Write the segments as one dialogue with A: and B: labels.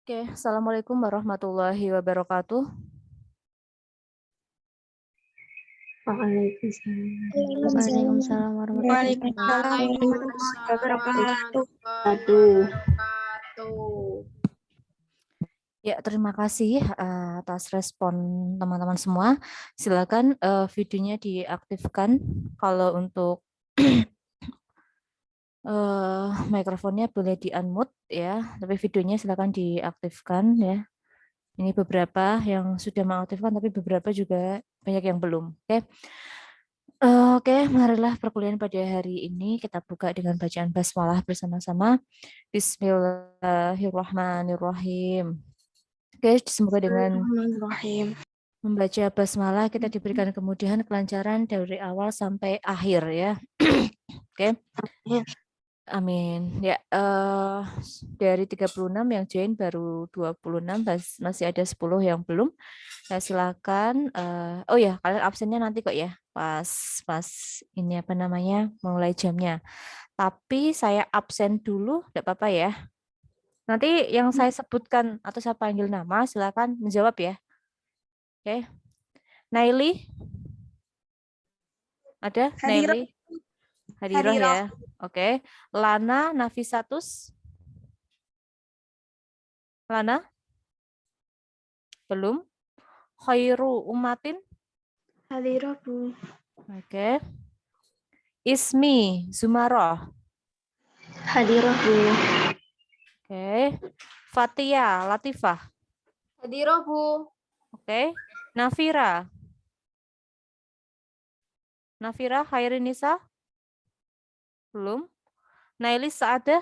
A: Oke, Assalamualaikum warahmatullahi wabarakatuh.
B: Waalaikumsalam warahmatullahi
C: Waalaikumsalam
B: wabarakatuh.
C: warahmatullahi wabarakatuh.
A: Ya, terima kasih atas respon teman-teman semua. Silakan videonya diaktifkan. Kalau untuk mikrofonnya boleh di-unmute ya, tapi videonya silakan diaktifkan ya. Ini beberapa yang sudah mengaktifkan, tapi beberapa juga banyak yang belum. Oke. Oke, marilah perkuliahan pada hari ini kita buka dengan bacaan basmalah bersama-sama. Bismillahirrahmanirrahim. Oke, semoga dengan
B: Bismillahirrahmanirrahim.
A: membaca basmalah kita diberikan kemudahan kelancaran dari awal sampai akhir ya. Oke. Amin. Ya, dari 36 yang join baru 26, masih ada 10 yang belum. Nah, silakan. Oh ya, kalian absennya nanti kok ya, pas ini apa namanya, mulai jamnya. Tapi saya absen dulu, tidak apa-apa ya. Nanti yang saya sebutkan atau saya panggil nama, silakan menjawab ya. Oke. Naili, ada?
B: Hadirah.
A: Naili, Hadiroh ya. Oke. Lana, Nafisatus. Lana? Belum. Khairu Umatin.
B: Hadirah, Bu.
A: Oke. Ismi Zumaroh.
B: Hadirah, Bu.
A: Oke. Fatia Latifah.
C: Hadirah, Bu.
A: Oke. Nafira. Nafira Khairinisa. Belum. Nailis Saadah.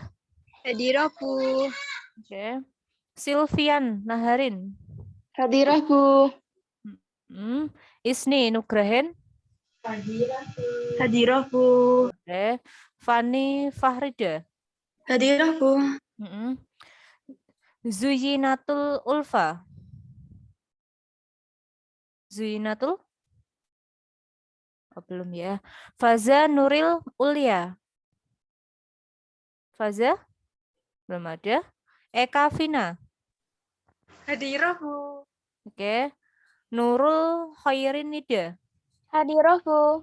C: Hadirah, Bu.
A: Oke. Silvian Naharin.
B: Hadirah, Bu.
A: Isni Nugrahen.
B: Hadirah, Bu.
A: Oke. Fani Fahrida.
B: Hadirah, Bu.
A: Zuyinatul Ulfa. Zuyinatul? Oh, belum ya. Faza Nuril Ulia. Faza? Belum ada. Eka Vina.
C: Hadirah, Bu.
A: Oke. Nurul Khairin Nida.
B: Hadirah, Bu.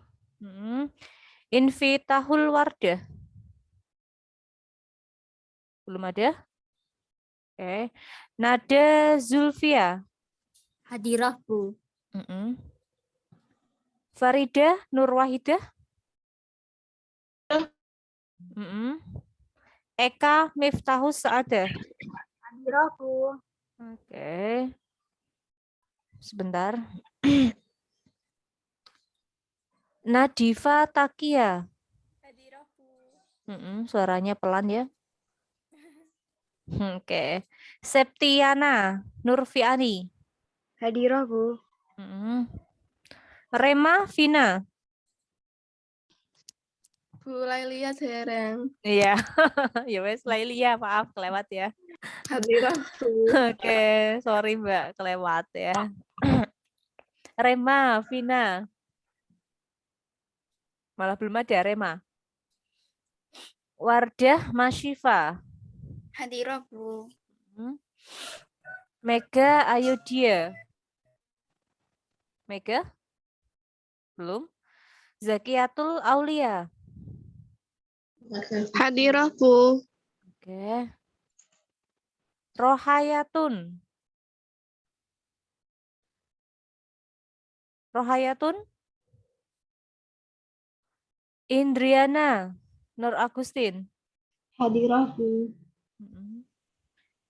A: Invitahul Wardah. Belum ada. Oke. Nada Zulfia.
B: Hadirah, Bu.
A: Farida Nurwahidah. Eka Miftahus Saadah.
B: Hadirah, Bu.
A: Oke. Sebentar. Nadifa Takia.
C: Hadirah, Bu.
A: Suaranya pelan ya. Oke. Septiana Nurfiani.
B: Hadirah, Bu.
A: Rema Vina.
C: Bu Lailia Dereng.
A: Iya. Ya wes Lailia, maaf kelewat ya.
C: Hadirah, Bu.
A: Oke, sorry Mbak, kelewat ya. Rema Vina. Malah belum ada Rema. Wardah Masyifa.
B: Hadirah, Bu.
A: Mega Ayodhya. Mega? Belum. Zakiatul Aulia.
C: Hadirah, Bu.
A: Oke. Rohayatun. Rohayatun. Indriana Nur Agustin.
B: Hadirah, Bu.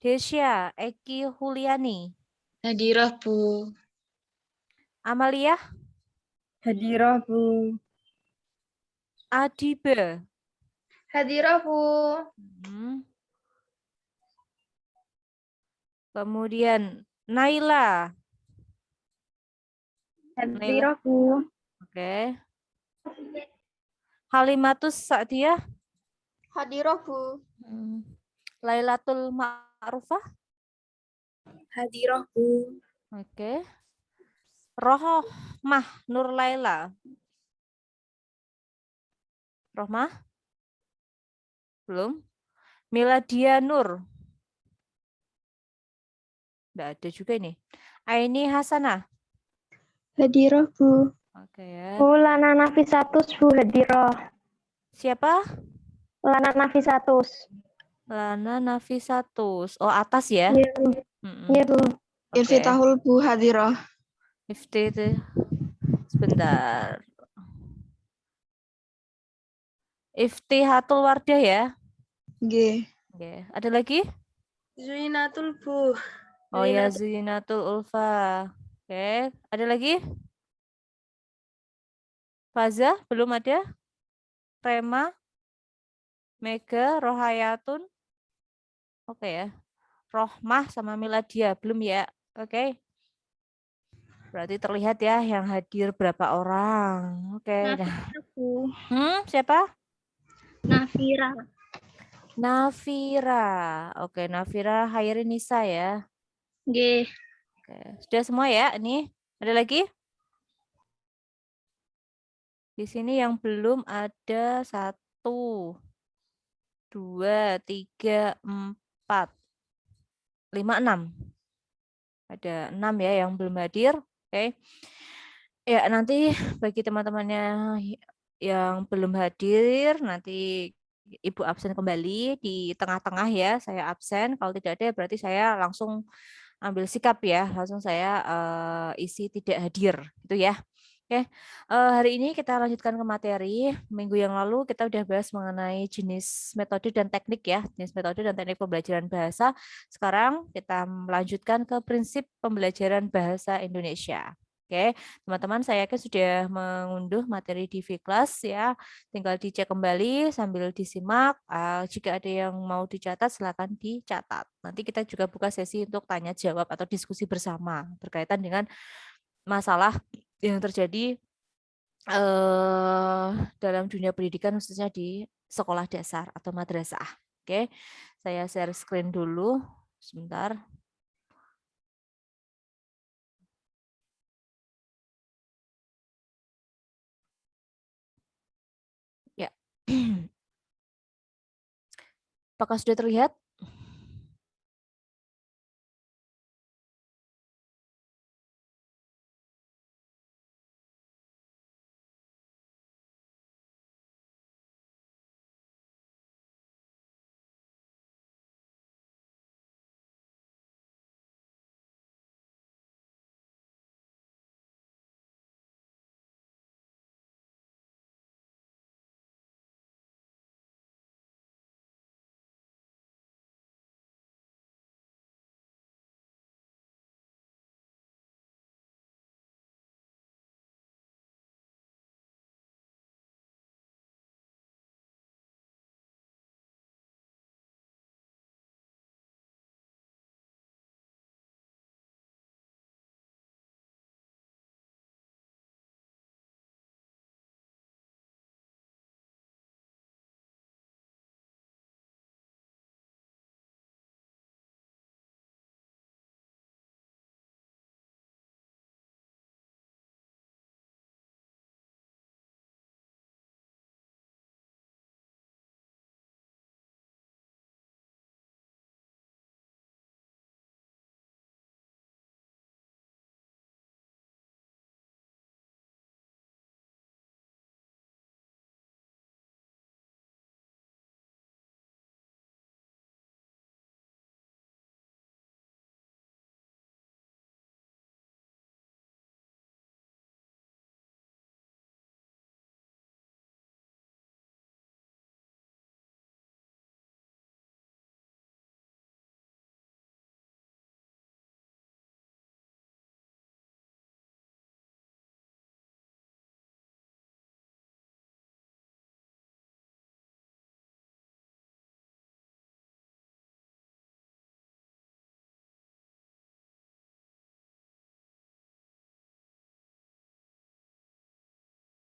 A: Desya Eki Huliani.
B: Hadirah, Bu.
A: Amalia
B: Hadirah, Bu.
A: Adiba.
C: Hadirah, Bu.
A: Kemudian Naila.
B: Hadirah, Bu.
A: Oke. Halimatus Sa'diyah.
C: Hadirah, Bu.
A: Lailatul Ma'rufah.
B: Hadirah, Bu.
A: Oke. Rohmah Nur Laila. Rohmah? Belum. Miladia Nur. Nggak ada juga ini. Aini Hasanah.
B: Hadirah, Bu.
A: Oke ya.
C: Bu Lana Nafisatus Bu hadirah.
A: Siapa?
C: Lana Nafisatus.
A: Lana Nafisatus. Oh, atas ya.
C: Iya, Bu.
A: Mm-mm.
C: Iya, Bu.
A: Oke.
C: Irfitahul Bu hadirah.
A: Ifti itu. Sebentar. Iftihatul Wardah ya.
C: G.
A: Oke. Ada lagi?
B: Zuinatul, Bu.
A: Oh ya, Zinatul Ulfa. Oke. Ada lagi? Faza? Belum ada? Rema? Mega? Rohayatun? Oke ya. Rohmah sama Miladia. Belum ya? Oke. Berarti terlihat ya yang hadir berapa orang. Oke. Nah.
C: Bu.
A: Siapa?
C: Nafira.
A: Nafira. Oke, Nafira Nisa ya.
C: G.
A: Oke. Sudah semua ya? Ini ada lagi? Di sini yang belum ada 1, 2, 3, 4, 5, 6. Ada 6 ya yang belum hadir. Oke. Ya, nanti bagi teman-temannya yang belum hadir, nanti Ibu absen kembali di tengah-tengah ya. Saya absen. Kalau tidak ada berarti saya langsung ambil sikap ya. Langsung saya isi tidak hadir gitu ya. Oke, hari ini kita lanjutkan ke materi. Minggu yang lalu kita udah bahas mengenai jenis metode dan teknik ya, jenis metode dan teknik pembelajaran bahasa. Sekarang kita melanjutkan ke prinsip pembelajaran bahasa Indonesia. Oke, teman-teman saya yakin sudah mengunduh materi di V-Class ya. Tinggal dicek kembali sambil disimak. Jika ada yang mau dicatat, silakan dicatat. Nanti kita juga buka sesi untuk tanya jawab atau diskusi bersama berkaitan dengan masalah yang terjadi dalam dunia pendidikan khususnya di sekolah dasar atau madrasah. Oke, saya share screen dulu sebentar. Ya, apakah sudah terlihat?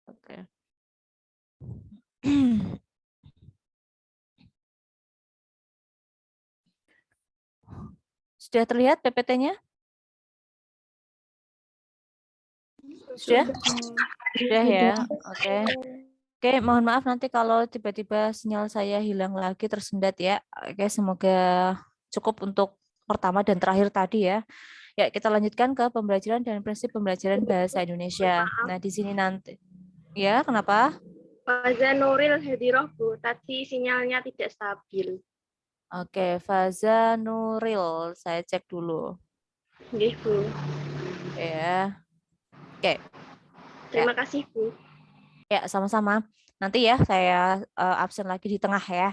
A: Oke. Sudah terlihat PPT-nya? Sudah? Sudah ya. Oke. Oke, mohon maaf nanti kalau tiba-tiba sinyal saya hilang lagi tersendat ya. Oke, semoga cukup untuk pertama dan terakhir tadi ya. Ya, kita lanjutkan ke pembelajaran dan prinsip pembelajaran bahasa Indonesia. Nah, di sini nanti. Ya, kenapa?
B: Faza Nuril Hadiroh, Bu. Tadi sinyalnya tidak stabil.
A: Oke, Faza Nuril. Saya cek dulu.
B: Nggih, Bu.
A: Ya. Oke.
B: Terima kasih, Bu.
A: Ya, sama-sama. Nanti ya saya absen lagi di tengah ya.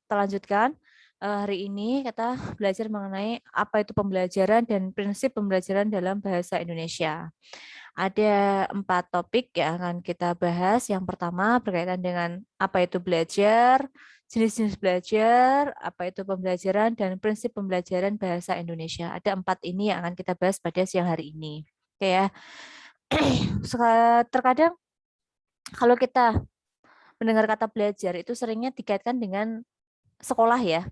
A: Kita lanjutkan. Hari ini kita belajar mengenai apa itu pembelajaran dan prinsip pembelajaran dalam bahasa Indonesia. Ada 4 topik yang akan kita bahas. Yang pertama berkaitan dengan apa itu belajar, jenis-jenis belajar, apa itu pembelajaran, dan prinsip pembelajaran bahasa Indonesia. Ada 4 ini yang akan kita bahas pada siang hari ini. Oke ya. Terkadang kalau kita mendengar kata belajar itu seringnya dikaitkan dengan sekolah ya.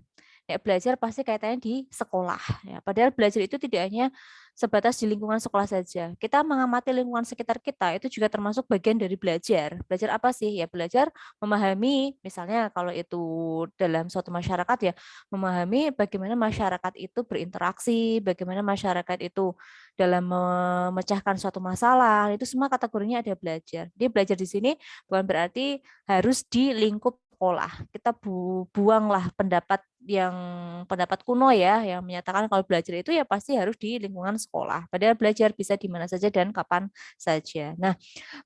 A: Ya, belajar pasti kaitannya di sekolah. Ya, padahal belajar itu tidak hanya sebatas di lingkungan sekolah saja. Kita mengamati lingkungan sekitar kita itu juga termasuk bagian dari belajar. Belajar apa sih? Ya belajar memahami, misalnya kalau itu dalam suatu masyarakat ya, memahami bagaimana masyarakat itu berinteraksi, bagaimana masyarakat itu dalam memecahkan suatu masalah. Itu semua kategorinya ada belajar. Dia belajar di sini bukan berarti harus di lingkup sekolah. Kita buanglah pendapat kuno ya yang menyatakan kalau belajar itu ya pasti harus di lingkungan sekolah. Padahal belajar bisa di mana saja dan kapan saja. Nah,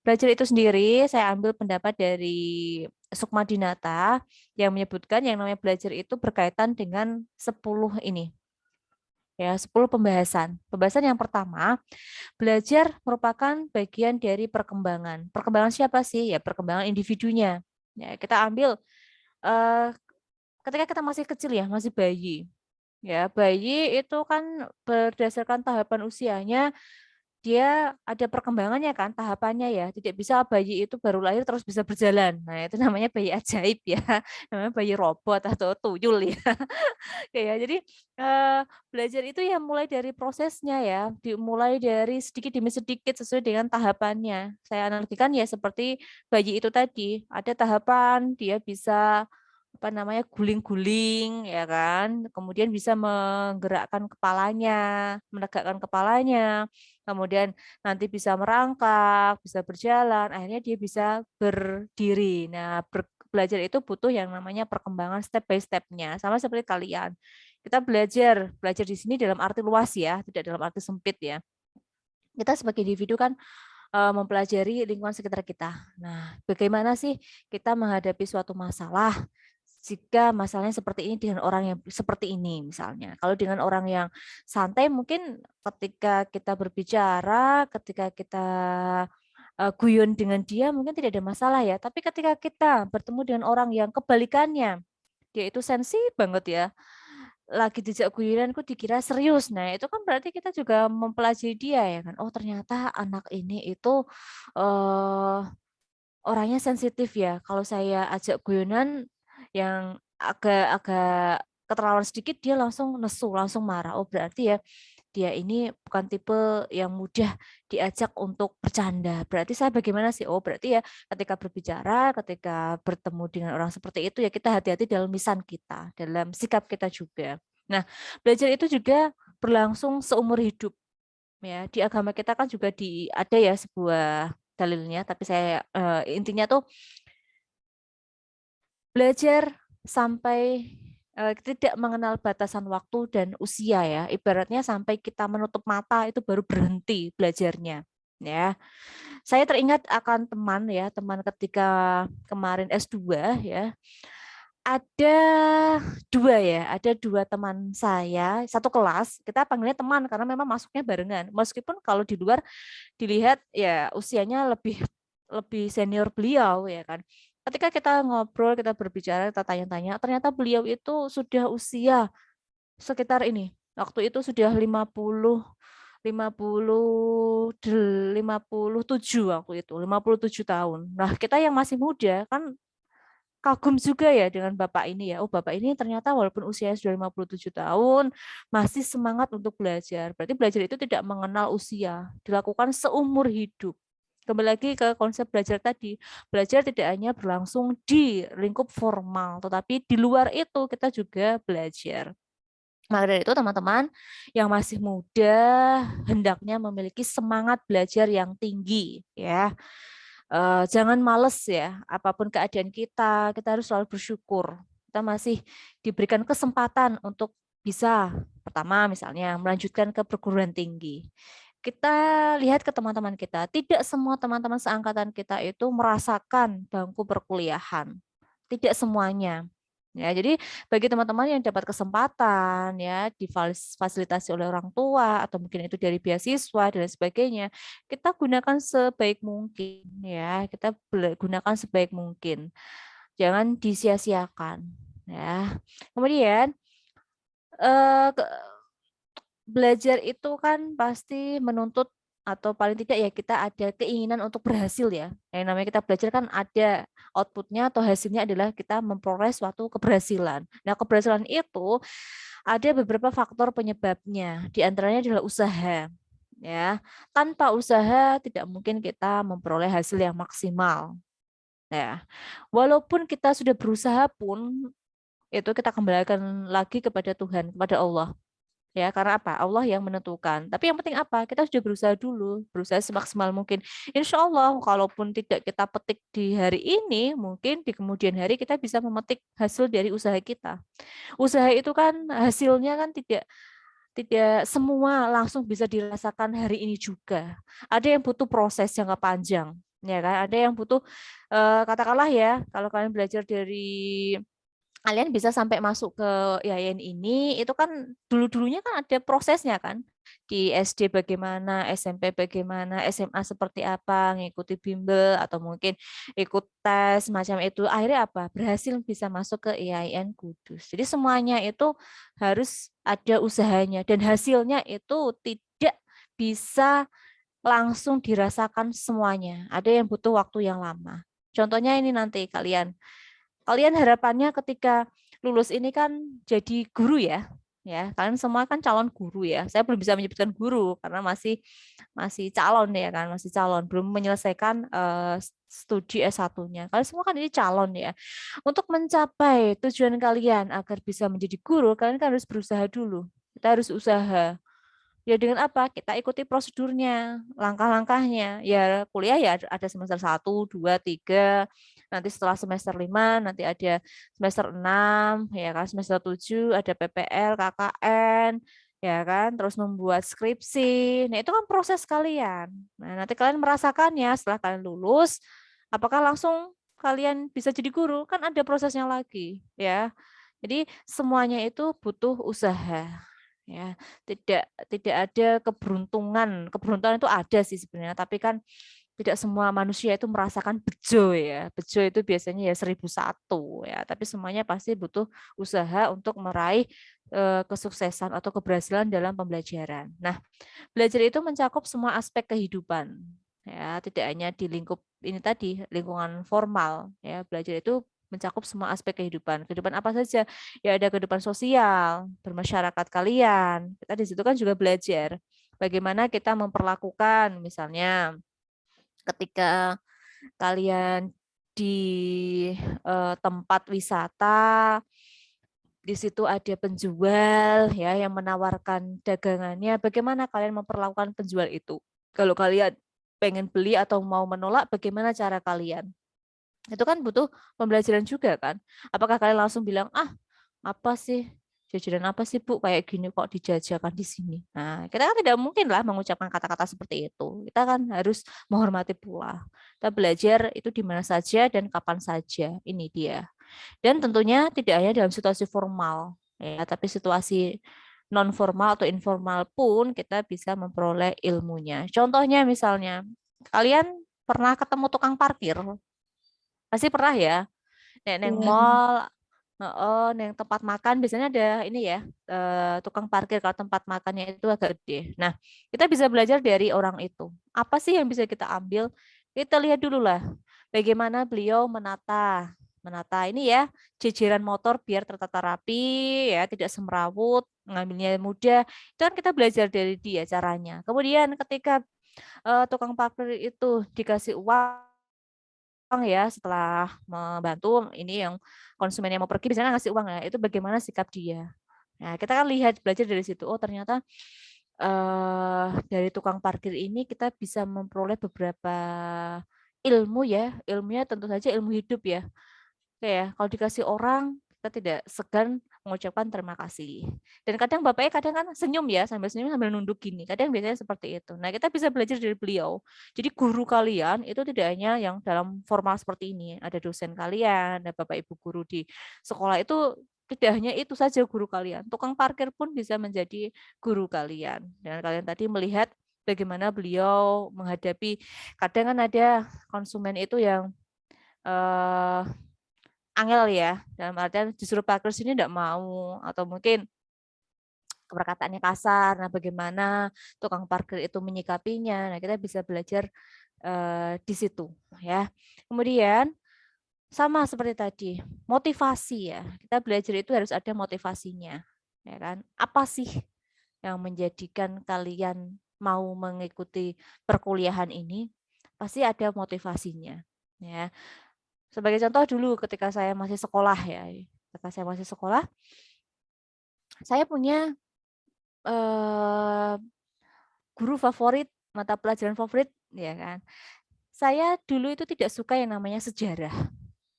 A: belajar itu sendiri saya ambil pendapat dari Sukma Dinata yang menyebutkan yang namanya belajar itu berkaitan dengan 10 ini. Ya, 10 pembahasan. Pembahasan yang pertama, belajar merupakan bagian dari perkembangan. Perkembangan siapa sih? Ya, perkembangan individunya. Ya, kita ambil ketika kita masih kecil ya, masih bayi. Ya, bayi itu kan berdasarkan tahapan usianya dia ada perkembangannya kan, tahapannya ya. Tidak bisa bayi itu baru lahir terus bisa berjalan. Nah, itu namanya bayi ajaib ya. Namanya bayi robot atau tuyul ya. Ya, jadi belajar itu ya mulai dari prosesnya ya, dimulai dari sedikit demi sedikit sesuai dengan tahapannya. Saya analogikan ya seperti bayi itu tadi, ada tahapan dia bisa apa namanya guling-guling ya kan, kemudian bisa menggerakkan kepalanya, menegakkan kepalanya, kemudian nanti bisa merangkak, bisa berjalan, akhirnya dia bisa berdiri. Nah, belajar itu butuh yang namanya perkembangan step by step-nya, sama seperti kalian. Kita belajar di sini dalam arti luas ya, tidak dalam arti sempit ya. Kita sebagai individu kan mempelajari lingkungan sekitar kita. Nah, bagaimana sih kita menghadapi suatu masalah jika masalahnya seperti ini dengan orang yang seperti ini misalnya. Kalau dengan orang yang santai mungkin ketika kita berbicara, ketika kita guyon dengan dia mungkin tidak ada masalah ya. Tapi ketika kita bertemu dengan orang yang kebalikannya, dia itu sensi banget ya. Lagi dijak guyonan kok dikira serius. Nah, itu kan berarti kita juga mempelajari dia ya kan. Oh, ternyata anak ini itu eh orangnya sensitif ya. Kalau saya ajak guyonan yang agak-agak keterlaluan sedikit dia langsung nesu, langsung marah. Oh, berarti ya dia ini bukan tipe yang mudah diajak untuk bercanda. Berarti saya bagaimana sih? Oh, berarti ya ketika berbicara, ketika bertemu dengan orang seperti itu ya kita hati-hati dalam lisan kita, dalam sikap kita juga. Nah, belajar itu juga berlangsung seumur hidup. Ya, di agama kita kan juga ada ya sebuah dalilnya, tapi saya intinya tuh belajar sampai tidak mengenal batasan waktu dan usia ya. Ibaratnya sampai kita menutup mata itu baru berhenti belajarnya. Ya, saya teringat akan teman ketika kemarin S2 ya. Ada dua teman saya satu kelas. Kita panggilnya teman karena memang masuknya barengan. Meskipun kalau di luar dilihat ya usianya lebih lebih senior beliau ya kan. Ketika kita ngobrol, kita berbicara, kita tanya-tanya, ternyata beliau itu sudah usia sekitar ini. Waktu itu sudah 57 waktu itu, 57 tahun. Nah, kita yang masih muda kan kagum juga ya dengan Bapak ini ya. Oh, Bapak ini ternyata walaupun usianya sudah 57 tahun, masih semangat untuk belajar. Berarti belajar itu tidak mengenal usia, dilakukan seumur hidup. Kembali lagi ke konsep belajar tadi, belajar tidak hanya berlangsung di lingkup formal, tetapi di luar itu kita juga belajar. Maka dari itu teman-teman yang masih muda hendaknya memiliki semangat belajar yang tinggi ya. Jangan males ya, apapun keadaan kita harus selalu bersyukur. Kita masih diberikan kesempatan untuk bisa pertama misalnya melanjutkan ke perguruan tinggi. Kita lihat ke teman-teman kita, tidak semua teman-teman seangkatan kita itu merasakan bangku perkuliahan. Tidak semuanya. Ya, jadi bagi teman-teman yang dapat kesempatan ya difasilitasi oleh orang tua atau mungkin itu dari beasiswa dan sebagainya, kita gunakan sebaik mungkin ya, kita gunakan sebaik mungkin. Jangan disia-siakan ya. Kemudian eh, belajar itu kan pasti menuntut atau paling tidak ya kita ada keinginan untuk berhasil ya. Yang namanya kita belajar kan ada outputnya atau hasilnya adalah kita memperoleh suatu keberhasilan. Nah, keberhasilan itu ada beberapa faktor penyebabnya. Di antaranya adalah usaha. Ya, tanpa usaha tidak mungkin kita memperoleh hasil yang maksimal. Ya, walaupun kita sudah berusaha pun itu kita kembalikan lagi kepada Tuhan, kepada Allah. Ya, karena apa? Allah yang menentukan. Tapi yang penting apa? Kita sudah berusaha dulu, berusaha semaksimal mungkin. Insya Allah, kalaupun tidak kita petik di hari ini, mungkin di kemudian hari kita bisa memetik hasil dari usaha kita. Usaha itu kan hasilnya kan tidak tidak semua langsung bisa dirasakan hari ini juga. Ada yang butuh proses jangka panjang, ya kan? Ada yang butuh katakanlah ya, kalau kalian belajar dari kalian bisa sampai masuk ke IAIN ini, itu kan dulu-dulunya kan ada prosesnya kan. Di SD bagaimana, SMP bagaimana, SMA seperti apa, ngikuti bimbel atau mungkin ikut tes macam itu. Akhirnya apa? Berhasil bisa masuk ke IAIN Kudus. Jadi semuanya itu harus ada usahanya dan hasilnya itu tidak bisa langsung dirasakan semuanya. Ada yang butuh waktu yang lama. Contohnya ini nanti kalian harapannya ketika lulus ini kan jadi guru ya. Ya, kalian semua kan calon guru ya. Saya belum bisa menyebutkan guru karena masih masih calon ya kan, masih calon, belum menyelesaikan studi S1-nya. Kalian semua kan ini calon ya. Untuk mencapai tujuan kalian agar bisa menjadi guru, kalian kan harus berusaha dulu. Kita harus usaha. Ya dengan apa? Kita ikuti prosedurnya, langkah-langkahnya. Ya kuliah ya ada semester 1, 2, 3. Nanti setelah semester 5, nanti ada semester 6, ya kan, semester 7 ada PPL, KKN, ya kan, terus membuat skripsi. Nah, itu kan proses kalian. Nah, nanti kalian merasakannya setelah kalian lulus, apakah langsung kalian bisa jadi guru? Kan ada prosesnya lagi, ya. Jadi semuanya itu butuh usaha. Ya, tidak ada keberuntungan. Keberuntungan itu ada sih sebenarnya, tapi kan tidak semua manusia itu merasakan bejo ya. Bejo itu biasanya ya 1001 ya, tapi semuanya pasti butuh usaha untuk meraih kesuksesan atau keberhasilan dalam pembelajaran. Nah, belajar itu mencakup semua aspek kehidupan. Ya, tidak hanya di lingkup ini tadi, lingkungan formal ya. Belajar itu mencakup semua aspek kehidupan. Kehidupan apa saja? Ya ada kehidupan sosial, bermasyarakat kalian. Kita di situ kan juga belajar bagaimana kita memperlakukan misalnya ketika kalian di tempat wisata, di situ ada penjual ya yang menawarkan dagangannya, bagaimana kalian memperlakukan penjual itu? Kalau kalian pengen beli atau mau menolak, bagaimana cara kalian? Itu kan butuh pembelajaran juga kan. Apakah kalian langsung bilang, "Ah, apa sih? Jajanan apa sih, Bu? Kayak gini kok dijajakan di sini." Nah, kita kan tidak mungkin lah mengucapkan kata-kata seperti itu. Kita kan harus menghormati pula. Kita belajar itu di mana saja dan kapan saja. Ini dia. Dan tentunya tidak hanya dalam situasi formal, ya, tapi situasi non formal atau informal pun kita bisa memperoleh ilmunya. Contohnya misalnya, kalian pernah ketemu tukang parkir? Pasti pernah ya. Neng mall, neng tempat makan biasanya ada ini ya, tukang parkir kalau tempat makannya itu agak gede. Nah, kita bisa belajar dari orang itu. Apa sih yang bisa kita ambil? Kita lihat dulu lah bagaimana beliau menata ini ya, jejeran motor biar tertata rapi ya, tidak semrawut, ngambilnya mudah. Itu kan kita belajar dari dia caranya. Kemudian ketika tukang parkir itu dikasih uang ya setelah membantu ini yang konsumen yang mau pergi biasanya ngasih uang ya, itu bagaimana sikap dia Nah, kita kan lihat belajar dari situ. Oh, ternyata dari tukang parkir ini kita bisa memperoleh beberapa ilmu ya. Ilmunya tentu saja ilmu hidup ya. Oke ya, kalau dikasih orang kita tidak segan mengucapkan terima kasih. Dan kadang bapaknya kadang kan senyum ya, sambil senyum sambil nunduk gini. Kadang biasanya seperti itu. Nah, kita bisa belajar dari beliau. Jadi guru kalian itu tidak hanya yang dalam formal seperti ini. Ada dosen kalian, ada bapak ibu guru di sekolah itu tidak hanya itu saja guru kalian. Tukang parkir pun bisa menjadi guru kalian. Dan kalian tadi melihat bagaimana beliau menghadapi kadang kan ada konsumen itu yang eh angel ya, dalam artian disuruh parkir sini tidak mau, atau mungkin perkataannya kasar. Nah, bagaimana tukang parkir itu menyikapinya? Nah, kita bisa belajar di situ ya. Kemudian sama seperti tadi, motivasi ya. Kita belajar itu harus ada motivasinya, ya kan? Apa sih yang menjadikan kalian mau mengikuti perkuliahan ini? Pasti ada motivasinya, ya. Sebagai contoh dulu ketika saya masih sekolah ya, ketika saya masih sekolah, saya punya guru favorit, mata pelajaran favorit, ya kan. Saya dulu itu tidak suka yang namanya sejarah.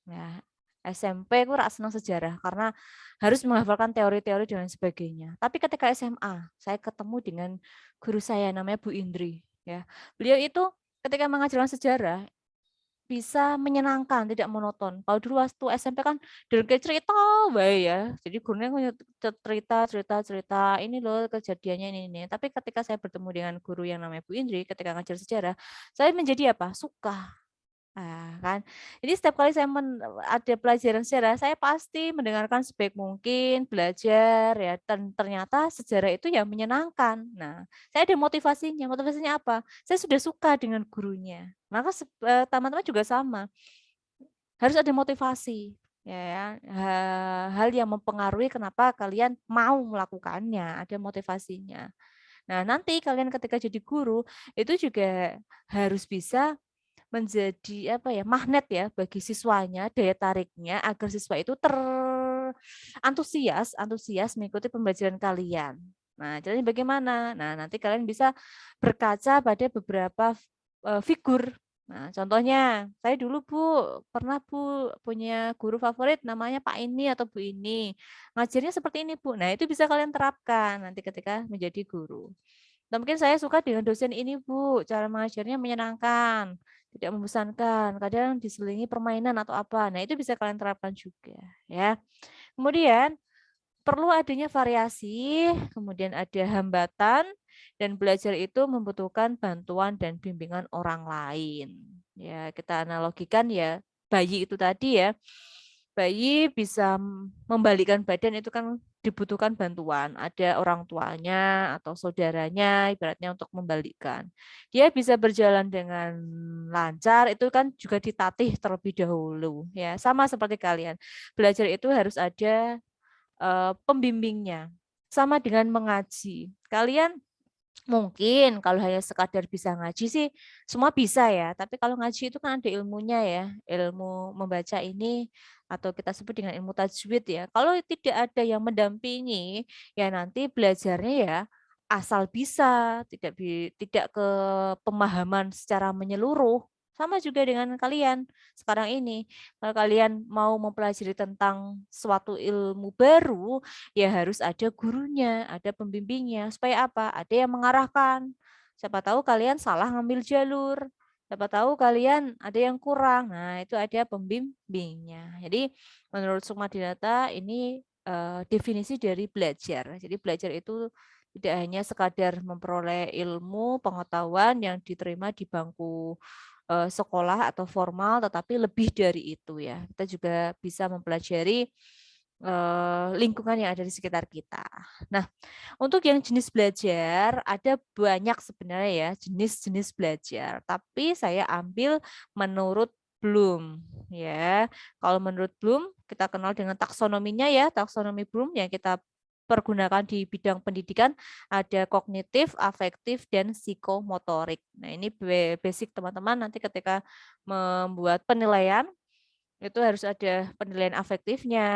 A: Ya, SMP aku rak senang sejarah karena harus menghafalkan teori-teori dan lain sebagainya. Tapi ketika SMA, saya ketemu dengan guru saya namanya Bu Indri. Ya, beliau itu ketika mengajarkan sejarah bisa menyenangkan, tidak monoton. Kalau dulu waktu SMP kan kayak cerita bae ya. Jadi gurunya cerita ini loh kejadiannya ini. Tapi ketika saya bertemu dengan guru yang namanya Bu Indri ketika ngajar sejarah, saya menjadi apa? Suka. Nah, kan. Jadi setiap kali saya ada pelajaran sejarah, saya pasti mendengarkan sebaik mungkin, belajar ya. Dan ternyata sejarah itu yang menyenangkan. Nah, saya ada motivasinya. Motivasinya apa? Saya sudah suka dengan gurunya. Maka teman-teman juga sama. Harus ada motivasi. Ya, hal yang mempengaruhi kenapa kalian mau melakukannya, ada motivasinya. Nah, nanti kalian ketika jadi guru itu juga harus bisa menjadi apa ya magnet ya bagi siswanya, daya tariknya agar siswa itu antusias mengikuti pembelajaran kalian. Nah, caranya bagaimana? Nah, nanti kalian bisa berkaca pada beberapa figur. Nah, contohnya saya dulu pernah punya guru favorit namanya Pak ini atau Bu ini. Ngajarnya seperti ini Bu. Nah, itu bisa kalian terapkan nanti ketika menjadi guru. Nah, mungkin saya suka dengan dosen ini Bu, cara mengajarnya menyenangkan, tidak membosankan, kadang diselingi permainan atau apa. Nah, itu bisa kalian terapkan juga ya. Kemudian perlu adanya variasi, kemudian ada hambatan, dan belajar itu membutuhkan bantuan dan bimbingan orang lain. Ya, kita analogikan ya, bayi itu tadi ya. Bayi bisa membalikkan badan itu kan dibutuhkan bantuan. Ada orang tuanya atau saudaranya ibaratnya untuk membalikkan. Dia bisa berjalan dengan lancar itu kan juga ditatih terlebih dahulu ya. Sama seperti kalian. Belajar itu harus ada pembimbingnya. Sama dengan mengaji. Kalian mungkin kalau hanya sekadar bisa ngaji sih semua bisa ya. Tapi kalau ngaji itu kan ada ilmunya ya. Ilmu membaca ini atau kita sebut dengan ilmu tajwid ya. Kalau tidak ada yang mendampingi ya nanti belajarnya ya asal bisa, tidak ke pemahaman secara menyeluruh. Sama juga dengan kalian sekarang ini. Kalau kalian mau mempelajari tentang suatu ilmu baru, ya harus ada gurunya, ada pembimbingnya. Supaya apa? Ada yang mengarahkan. Siapa tahu kalian salah ngambil jalur. Siapa tahu kalian ada yang kurang. Nah, itu ada pembimbingnya. Jadi menurut Sukma Dinata ini definisi dari belajar. Jadi belajar itu tidak hanya sekadar memperoleh ilmu, pengetahuan yang diterima di bangku sekolah atau formal, tetapi lebih dari itu ya. Kita juga bisa mempelajari lingkungan yang ada di sekitar kita. Nah, untuk yang jenis belajar ada banyak sebenarnya ya jenis-jenis belajar, tapi saya ambil menurut Bloom ya. Kalau menurut Bloom kita kenal dengan taksonominya ya, taksonomi Bloom yang kita pergunakan di bidang pendidikan ada kognitif, afektif, dan psikomotorik. Nah, ini basic teman-teman nanti ketika membuat penilaian Itu harus ada penilaian afektifnya,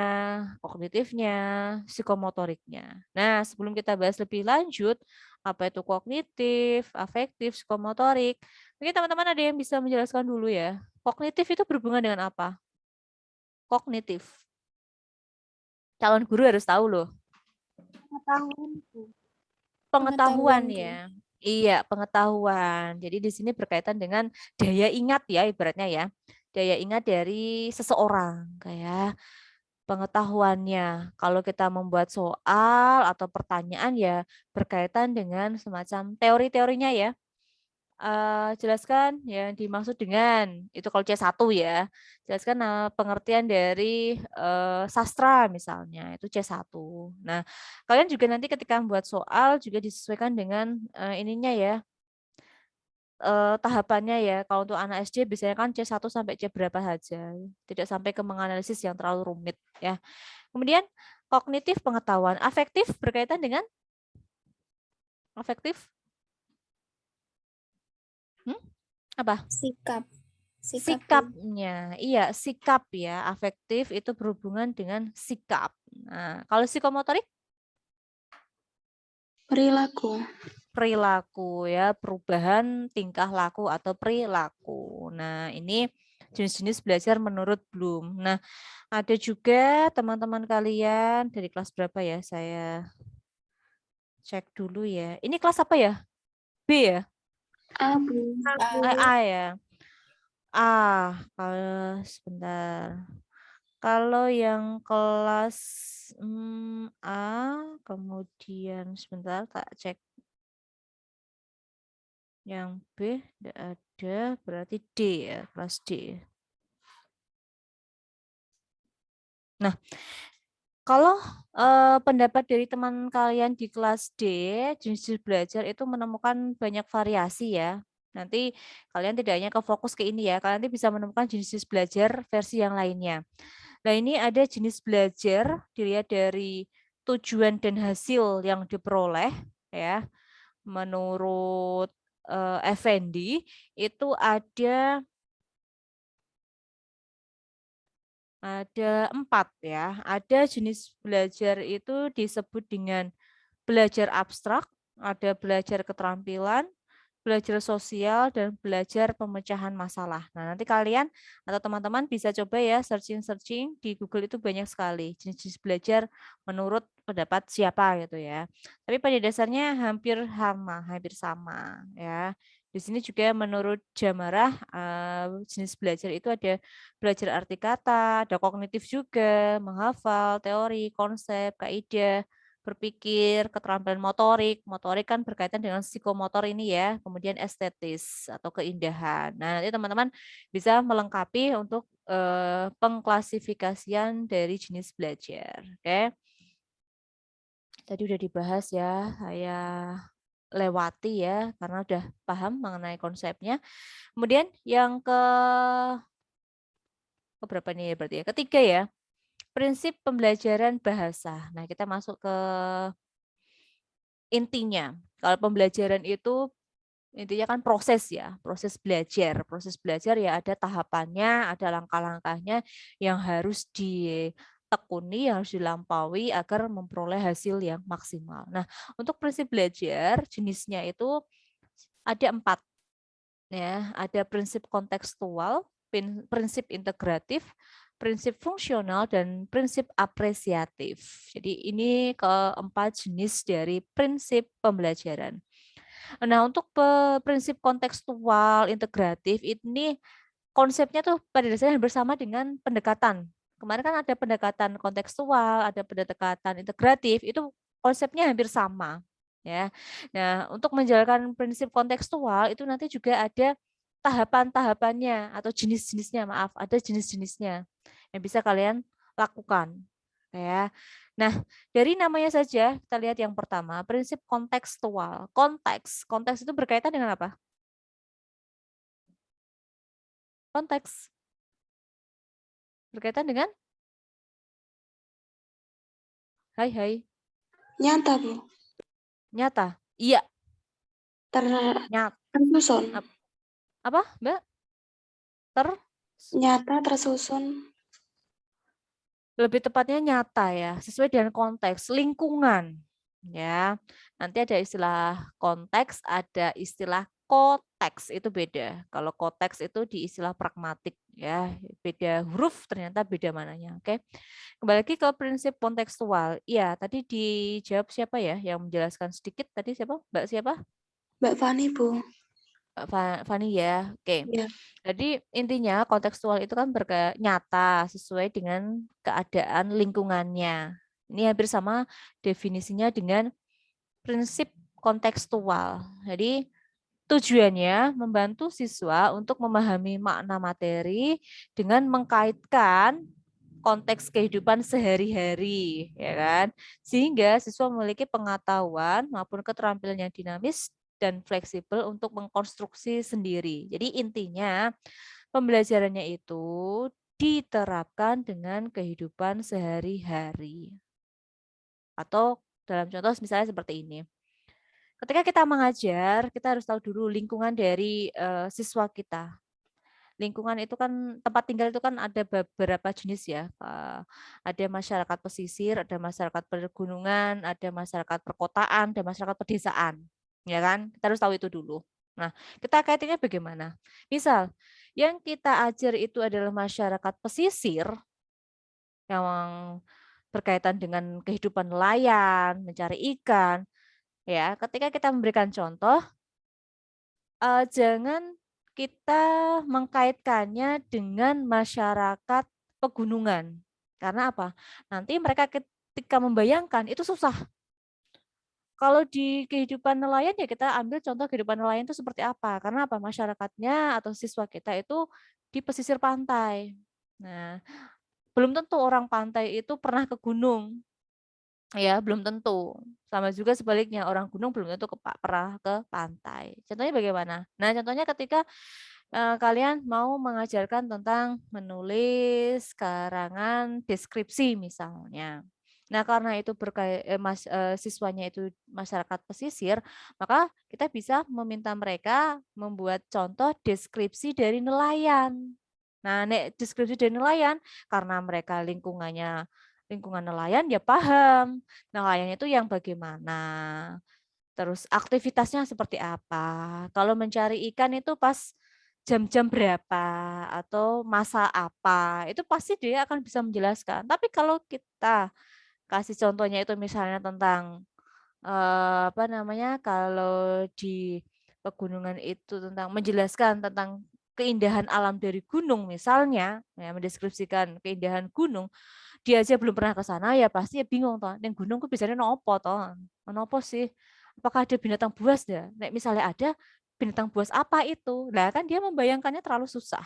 A: kognitifnya, psikomotoriknya. Nah, sebelum kita bahas lebih lanjut, apa itu kognitif, afektif, psikomotorik, mungkin teman-teman ada yang bisa menjelaskan dulu ya. Kognitif itu berhubungan dengan apa? Kognitif. Calon guru harus tahu loh.
C: Pengetahuan, Bu.
A: Pengetahuan
C: Bu.
A: ya. Iya, pengetahuan. Jadi di sini berkaitan dengan daya ingat ya, ibaratnya ya. Daya ingat dari seseorang, kayak pengetahuannya. Kalau kita membuat soal atau pertanyaan ya berkaitan dengan semacam teori-teorinya ya. Jelaskan yang dimaksud dengan itu kalau C1 ya. Jelaskan pengertian dari sastra misalnya, itu C1. Nah, kalian juga nanti ketika membuat soal juga disesuaikan dengan ininya ya, tahapannya ya. Kalau untuk anak SD biasanya kan C1 sampai C berapa saja. Tidak sampai ke menganalisis yang terlalu rumit ya. Kemudian kognitif pengetahuan, afektif berkaitan dengan afektif. Apa?
C: Sikap. Bu.
A: Sikapnya, iya sikap ya, afektif itu berhubungan dengan sikap. Nah, kalau psikomotorik
C: Perilaku.
A: perilaku ya, perubahan tingkah laku atau perilaku. Nah, ini jenis-jenis belajar menurut Bloom. Nah, ada juga teman-teman kalian dari kelas berapa ya? Saya cek dulu ya. Ini kelas apa ya? B ya?
C: Abu.
A: A ya. Kalau sebentar. Kalau yang kelas A, kemudian sebentar tak cek. Yang B tidak ada, berarti D ya, kelas D. Nah, kalau pendapat dari teman kalian di kelas D, jenis belajar itu menemukan banyak variasi ya. Nanti kalian tidak hanya ke fokus ke ini ya, kalian nanti bisa menemukan jenis belajar versi yang lainnya. Nah, ini ada jenis belajar dilihat dari tujuan dan hasil yang diperoleh ya. Menurut Effendi itu ada 4 ya. Ada jenis belajar itu disebut dengan belajar abstrak, ada belajar keterampilan, belajar sosial, dan belajar pemecahan masalah. Nah, nanti kalian atau teman-teman bisa coba ya searching-searching di Google, itu banyak sekali jenis-jenis belajar menurut pendapat siapa gitu ya. Tapi pada dasarnya hampir sama ya. Di sini juga menurut Jamarah jenis belajar itu ada belajar arti kata, ada kognitif juga, menghafal, teori, konsep, kaidah, berpikir, keterampilan motorik. Motorik kan berkaitan dengan psikomotor ini ya, kemudian estetis atau keindahan. Nah, nanti teman-teman bisa melengkapi untuk pengklasifikasian dari jenis belajar. Oke. Tadi udah dibahas ya, saya lewati ya karena udah paham mengenai konsepnya. Kemudian yang berapa nih berarti ya? Ketiga ya, prinsip pembelajaran bahasa. Nah, kita masuk ke intinya. Kalau pembelajaran itu intinya kan proses ya, proses belajar. Proses belajar ya ada tahapannya, ada langkah-langkahnya yang harus ditekuni, yang harus dilampaui agar memperoleh hasil yang maksimal. Nah, untuk prinsip belajar jenisnya itu ada 4 ya, ada prinsip kontekstual, prinsip integratif, prinsip fungsional, dan prinsip apresiatif. Jadi ini keempat jenis dari prinsip pembelajaran. Nah, untuk prinsip kontekstual integratif ini konsepnya tuh pada dasarnya bersama dengan pendekatan. Kemarin kan ada pendekatan kontekstual, ada pendekatan integratif, itu konsepnya hampir sama. Ya. Nah, untuk menjalankan prinsip kontekstual itu nanti juga ada tahapan-tahapannya atau jenis-jenisnya, maaf, ada jenis-jenisnya yang bisa kalian lakukan. Ya. Nah, dari namanya saja kita lihat yang pertama, prinsip kontekstual. Konteks itu berkaitan dengan apa? Konteks berkaitan dengan hai.
C: Nyata, Bu.
A: Nyata. Iya, nyata.
C: Tersusun.
A: Apa, Mbak?
C: Nyata tersusun.
A: lebih tepatnya nyata ya, sesuai dengan konteks, lingkungan. Ya, nanti ada istilah konteks, ada istilah koteks, itu beda. Kalau koteks itu di istilah pragmatik ya, beda huruf ternyata beda mananya. Oke. Kembali lagi ke prinsip kontekstual. Iya, tadi dijawab siapa ya yang menjelaskan sedikit tadi siapa? Mbak siapa?
C: Mbak Fani, Bu.
A: Fani ya. Oke.
C: Ya.
A: Jadi intinya kontekstual itu kan nyata sesuai dengan keadaan lingkungannya. Ini hampir sama definisinya dengan prinsip kontekstual. Jadi tujuannya membantu siswa untuk memahami makna materi dengan mengkaitkan konteks kehidupan sehari-hari, ya kan? Sehingga siswa memiliki pengetahuan maupun keterampilan yang dinamis dan fleksibel untuk mengkonstruksi sendiri. Jadi intinya pembelajarannya itu diterapkan dengan kehidupan sehari-hari. Atau dalam contoh misalnya seperti ini. Ketika kita mengajar, kita harus tahu dulu lingkungan dari siswa kita. Lingkungan itu kan tempat tinggal itu kan ada beberapa jenis ya. Ada masyarakat pesisir, ada masyarakat pegunungan, ada masyarakat perkotaan, ada masyarakat pedesaan. Ya kan? Kita harus tahu itu dulu. Nah, kita kaitannya bagaimana? Misal, yang kita ajar itu adalah masyarakat pesisir yang berkaitan dengan kehidupan nelayan, mencari ikan. Ya, ketika kita memberikan contoh, jangan kita mengkaitkannya dengan masyarakat pegunungan. Karena apa? Nanti mereka ketika membayangkan itu susah. Kalau di kehidupan nelayan ya kita ambil contoh kehidupan nelayan itu seperti apa? Karena apa? Masyarakatnya atau siswa kita itu di pesisir pantai. Nah, belum tentu orang pantai itu pernah ke gunung. Ya, belum tentu. Sama juga sebaliknya, orang gunung belum tentu pernah ke pantai. Contohnya bagaimana? Nah, contohnya ketika kalian mau mengajarkan tentang menulis karangan deskripsi misalnya. Nah, karena itu siswanya itu masyarakat pesisir, maka kita bisa meminta mereka membuat contoh deskripsi dari nelayan. Nah, deskripsi dari nelayan karena mereka lingkungan nelayan ya paham. Nelayan itu yang bagaimana. Terus aktivitasnya seperti apa. Kalau mencari ikan itu pas jam-jam berapa atau masa apa, itu pasti dia akan bisa menjelaskan. Tapi kalau kita kasih contohnya itu misalnya tentang apa namanya, kalau di pegunungan itu tentang menjelaskan tentang keindahan alam dari gunung misalnya, ya mendeskripsikan keindahan gunung, dia aja belum pernah ke sana ya pasti ya bingung toh. Ning gunung ku biasanya nopo toh? Nopo sih? Apakah ada binatang buas dah? Nek misalnya ada binatang buas apa itu? Lah kan dia membayangkannya terlalu susah.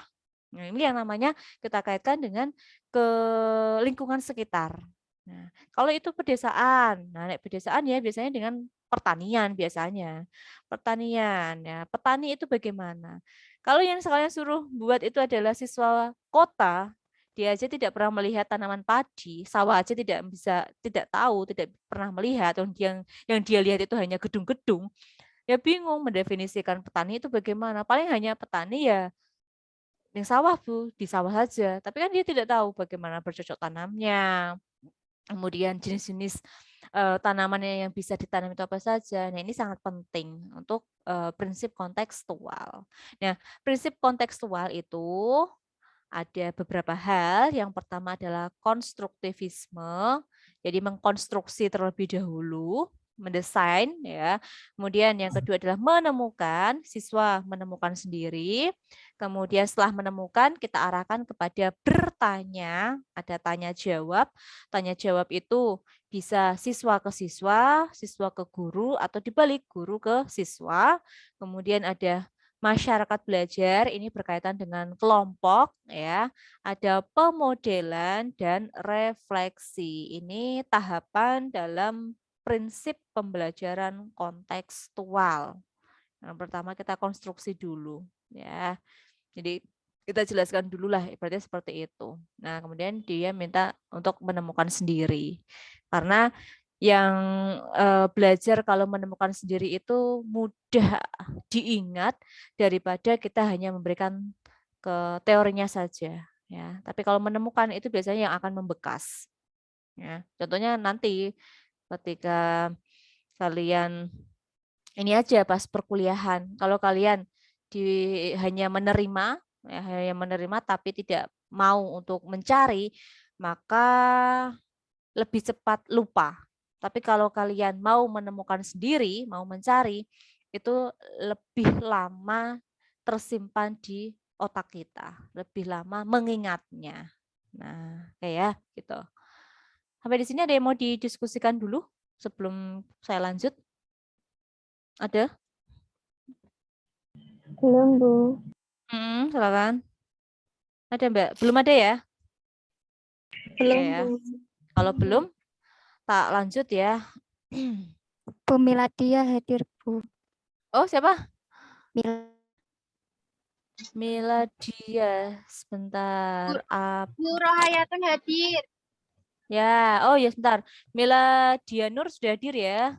A: Nah, ini yang namanya kita kaitkan dengan ke lingkungan sekitar. Nah, kalau itu pedesaan, nah nek pedesaan ya biasanya dengan pertanian biasanya. Pertanian ya, petani itu bagaimana? Kalau yang sekalian suruh buat itu adalah siswa kota, dia aja tidak pernah melihat tanaman padi, sawah aja tidak tahu, tidak pernah melihat, yang dia lihat itu hanya gedung-gedung. Ya bingung mendefinisikan petani itu bagaimana. Paling hanya petani ya yang sawah Bu, di sawah saja. Tapi kan dia tidak tahu bagaimana bercocok tanamnya, kemudian jenis-jenis tanamannya yang bisa ditanam itu apa saja. Nah, ini sangat penting untuk prinsip kontekstual. Nah, prinsip kontekstual itu ada beberapa hal. Yang pertama adalah konstruktivisme, jadi mengkonstruksi terlebih dahulu, mendesain ya. Kemudian yang kedua adalah menemukan, siswa menemukan sendiri. Kemudian setelah menemukan kita arahkan kepada bertanya, ada tanya jawab. Tanya jawab itu bisa siswa ke siswa ke guru atau dibalik guru ke siswa. Kemudian ada masyarakat belajar, ini berkaitan dengan kelompok ya. Ada pemodelan dan refleksi. Ini tahapan dalam prinsip pembelajaran kontekstual. Yang pertama kita konstruksi dulu ya. Jadi kita jelaskan dulu lah ibaratnya seperti itu. Nah, kemudian dia minta untuk menemukan sendiri. Karena yang belajar kalau menemukan sendiri itu mudah diingat daripada kita hanya memberikan ke teorinya saja ya. Tapi kalau menemukan itu biasanya yang akan membekas. Ya. Contohnya nanti ketika kalian ini aja pas perkuliahan, kalau kalian hanya menerima, ya, hanya menerima tapi tidak mau untuk mencari, maka lebih cepat lupa. Tapi kalau kalian mau menemukan sendiri, mau mencari, itu lebih lama tersimpan di otak kita, lebih lama mengingatnya. Nah, kayak gitu. Sampai di sini ada yang mau didiskusikan dulu sebelum saya lanjut? Ada?
B: Belum, Bu.
A: Silakan. Ada Mbak? Belum ada ya?
C: Belum,
A: Oke ya.
C: Bu.
A: Kalau belum, tak lanjut ya.
D: Bu Miladia hadir, Bu.
A: Oh, siapa?
D: Mil
A: Miladia. Sebentar.
B: Bu Rohayatun hadir.
A: Ya, oh ya sebentar. Miladia Nur sudah hadir ya.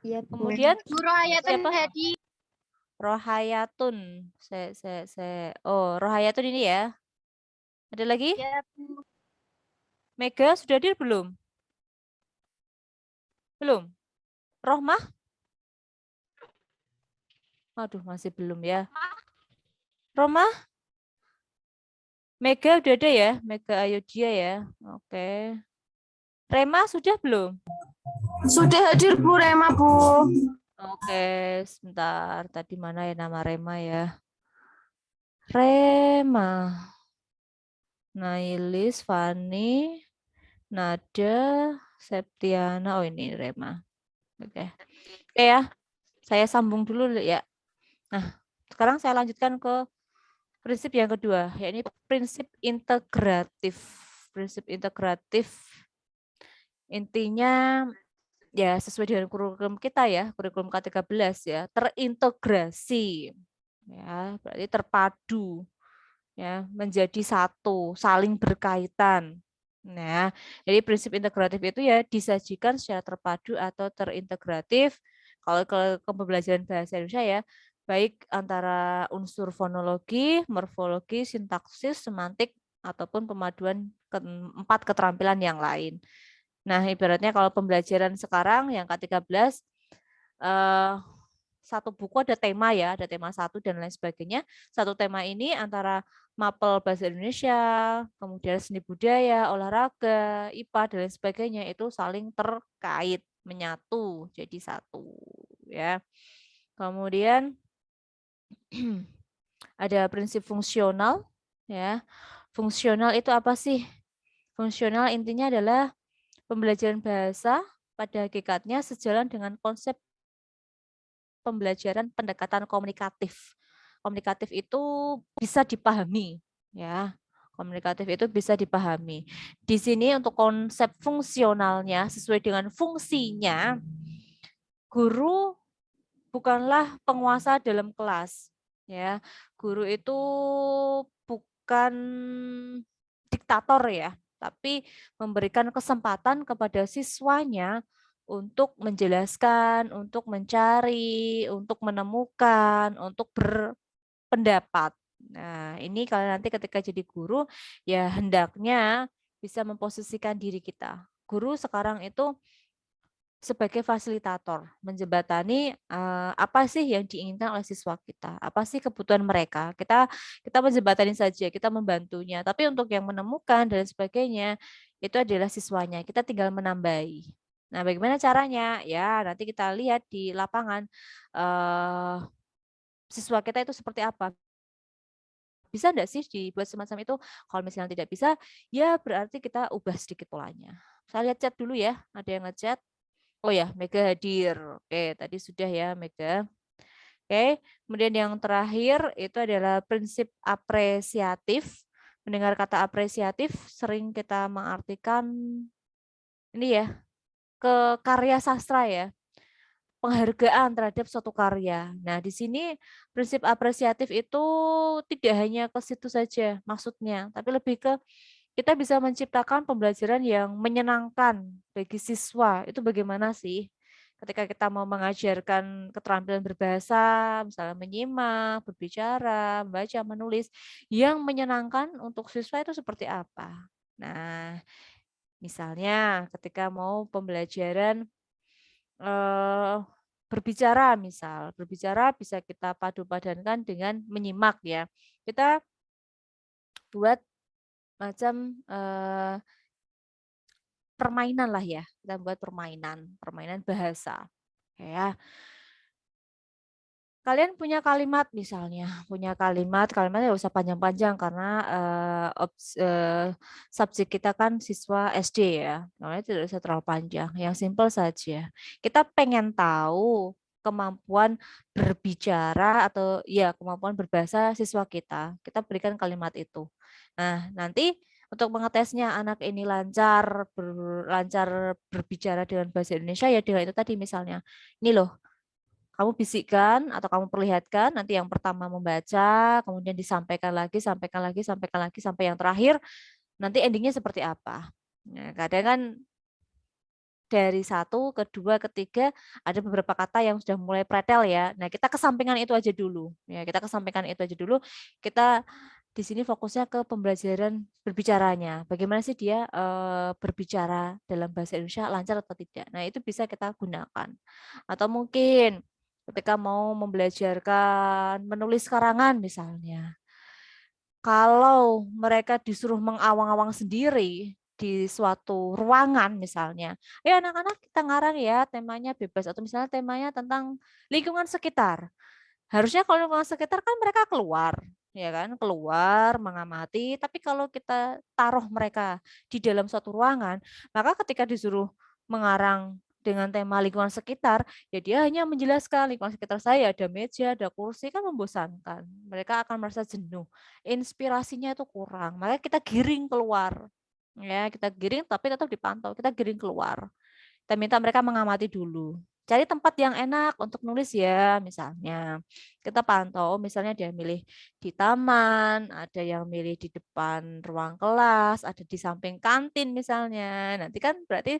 D: Iya, Bu.
A: Kemudian
B: Bu Rohayatun
A: siapa?
B: hadir.
A: Rohayatun. Oh, Rohayatun ini ya. Ada lagi?
B: Ya, Bu.
A: Mega sudah hadir belum? Belum. Rohmah? Aduh, masih belum ya. Roma? Mega udah ada ya? Mega Ayodhya ya. Oke. Rema sudah belum?
C: Sudah hadir Bu Rema, Bu.
A: Oke, sebentar. Tadi mana ya nama Rema ya? Rema. Nailis, Fani, Nada, Septiana. Oh ini Rema. Oke. Oke ya. Saya sambung dulu ya. Nah, sekarang saya lanjutkan ke prinsip yang kedua, yakni prinsip integratif. Prinsip integratif intinya ya sesuai dengan kurikulum kita ya, kurikulum K13 ya, terintegrasi. Ya, berarti terpadu ya, menjadi satu, saling berkaitan. Nah, jadi prinsip integratif itu ya disajikan secara terpadu atau terintegratif. Kalau ke pembelajaran bahasa Indonesia ya, baik antara unsur fonologi, morfologi, sintaksis, semantik, ataupun pemaduan empat keterampilan yang lain. Nah, ibaratnya kalau pembelajaran sekarang yang K13, satu buku ada tema ya, ada tema satu dan lain sebagainya. Satu tema ini antara mapel bahasa Indonesia, kemudian seni budaya, olahraga, IPA dan lain sebagainya itu saling terkait, menyatu jadi satu ya. Kemudian ada prinsip fungsional ya. Fungsional itu apa sih? Fungsional intinya adalah pembelajaran bahasa pada hakikatnya sejalan dengan konsep pembelajaran pendekatan komunikatif. Komunikatif itu bisa dipahami, ya. Komunikatif itu bisa dipahami. Di sini untuk konsep fungsionalnya sesuai dengan fungsinya, guru bukanlah penguasa dalam kelas, ya. Guru itu bukan diktator ya, tapi memberikan kesempatan kepada siswanya untuk menjelaskan, untuk mencari, untuk menemukan, untuk berpendapat. Nah, ini kalau nanti ketika jadi guru, ya hendaknya bisa memposisikan diri kita. Guru sekarang itu sebagai fasilitator, menjembatani apa sih yang diinginkan oleh siswa kita, apa sih kebutuhan mereka. Kita menjembatani saja, kita membantunya. Tapi untuk yang menemukan dan sebagainya itu adalah siswanya. Kita tinggal menambahi. Nah, bagaimana caranya? Ya, nanti kita lihat di lapangan siswa kita itu seperti apa. Bisa enggak sih dibuat semacam itu? Kalau misalnya tidak bisa, ya berarti kita ubah sedikit polanya. Saya lihat chat dulu ya. Ada yang ngechat. Oh ya, Mega hadir. Oke, tadi sudah ya Mega. Oke, kemudian yang terakhir itu adalah prinsip apresiatif. Mendengar kata apresiatif sering kita mengartikan ini ya, ke karya sastra ya. Penghargaan terhadap suatu karya. Nah, di sini prinsip apresiatif itu tidak hanya ke situ saja maksudnya, tapi lebih ke kita bisa menciptakan pembelajaran yang menyenangkan bagi siswa. Itu bagaimana sih? ketika kita mau mengajarkan keterampilan berbahasa, misalnya menyimak, berbicara, membaca, menulis, yang menyenangkan untuk siswa itu seperti apa? Nah, misalnya ketika mau pembelajaran eh, berbicara misal, berbicara bisa kita padu-padankan dengan menyimak ya. Kita buat macam permainan lah ya, kita buat permainan bahasa. Ya, kalian punya kalimat misalnya, kalimatnya nggak usah panjang-panjang karena subjek kita kan siswa SD ya, namanya tidak usah terlalu panjang, yang simpel saja. Kita pengen tahu kemampuan berbicara atau ya kemampuan berbahasa siswa kita berikan kalimat itu. Nah, nanti untuk mengetesnya anak ini lancar berbicara dengan bahasa Indonesia ya dengan itu tadi misalnya. Ini loh, kamu bisikkan atau kamu perlihatkan, nanti yang pertama membaca, kemudian disampaikan lagi, sampai yang terakhir, nanti endingnya seperti apa. Nah, kadang kan dari 1, kedua, ketiga, ada beberapa kata yang sudah mulai pretel ya. Nah, kita kesampingkan itu aja dulu. Ya, kita kesampingkan itu aja dulu. Kita di sini fokusnya ke pembelajaran berbicaranya. Bagaimana sih dia berbicara dalam bahasa Indonesia lancar atau tidak. Nah, itu bisa kita gunakan. Atau mungkin ketika mau membelajarkan menulis karangan misalnya. Kalau mereka disuruh mengawang-awang sendiri di suatu ruangan misalnya, ya anak-anak kita ngarang ya temanya bebas atau misalnya temanya tentang lingkungan sekitar. Harusnya kalau lingkungan sekitar kan mereka keluar, ya kan, keluar mengamati. Tapi kalau kita taruh mereka di dalam suatu ruangan, maka ketika disuruh mengarang dengan tema lingkungan sekitar, ya dia hanya menjelaskan lingkungan sekitar saya ada meja, ada kursi, kan membosankan. Mereka akan merasa jenuh. Inspirasinya itu kurang. Maka kita giring keluar. Ya, kita giring tapi tetap dipantau. Kita giring keluar. Kita minta mereka mengamati dulu. Cari tempat yang enak untuk nulis ya, misalnya. Kita pantau, misalnya dia milih di taman, ada yang milih di depan ruang kelas, ada di samping kantin misalnya. Nanti kan berarti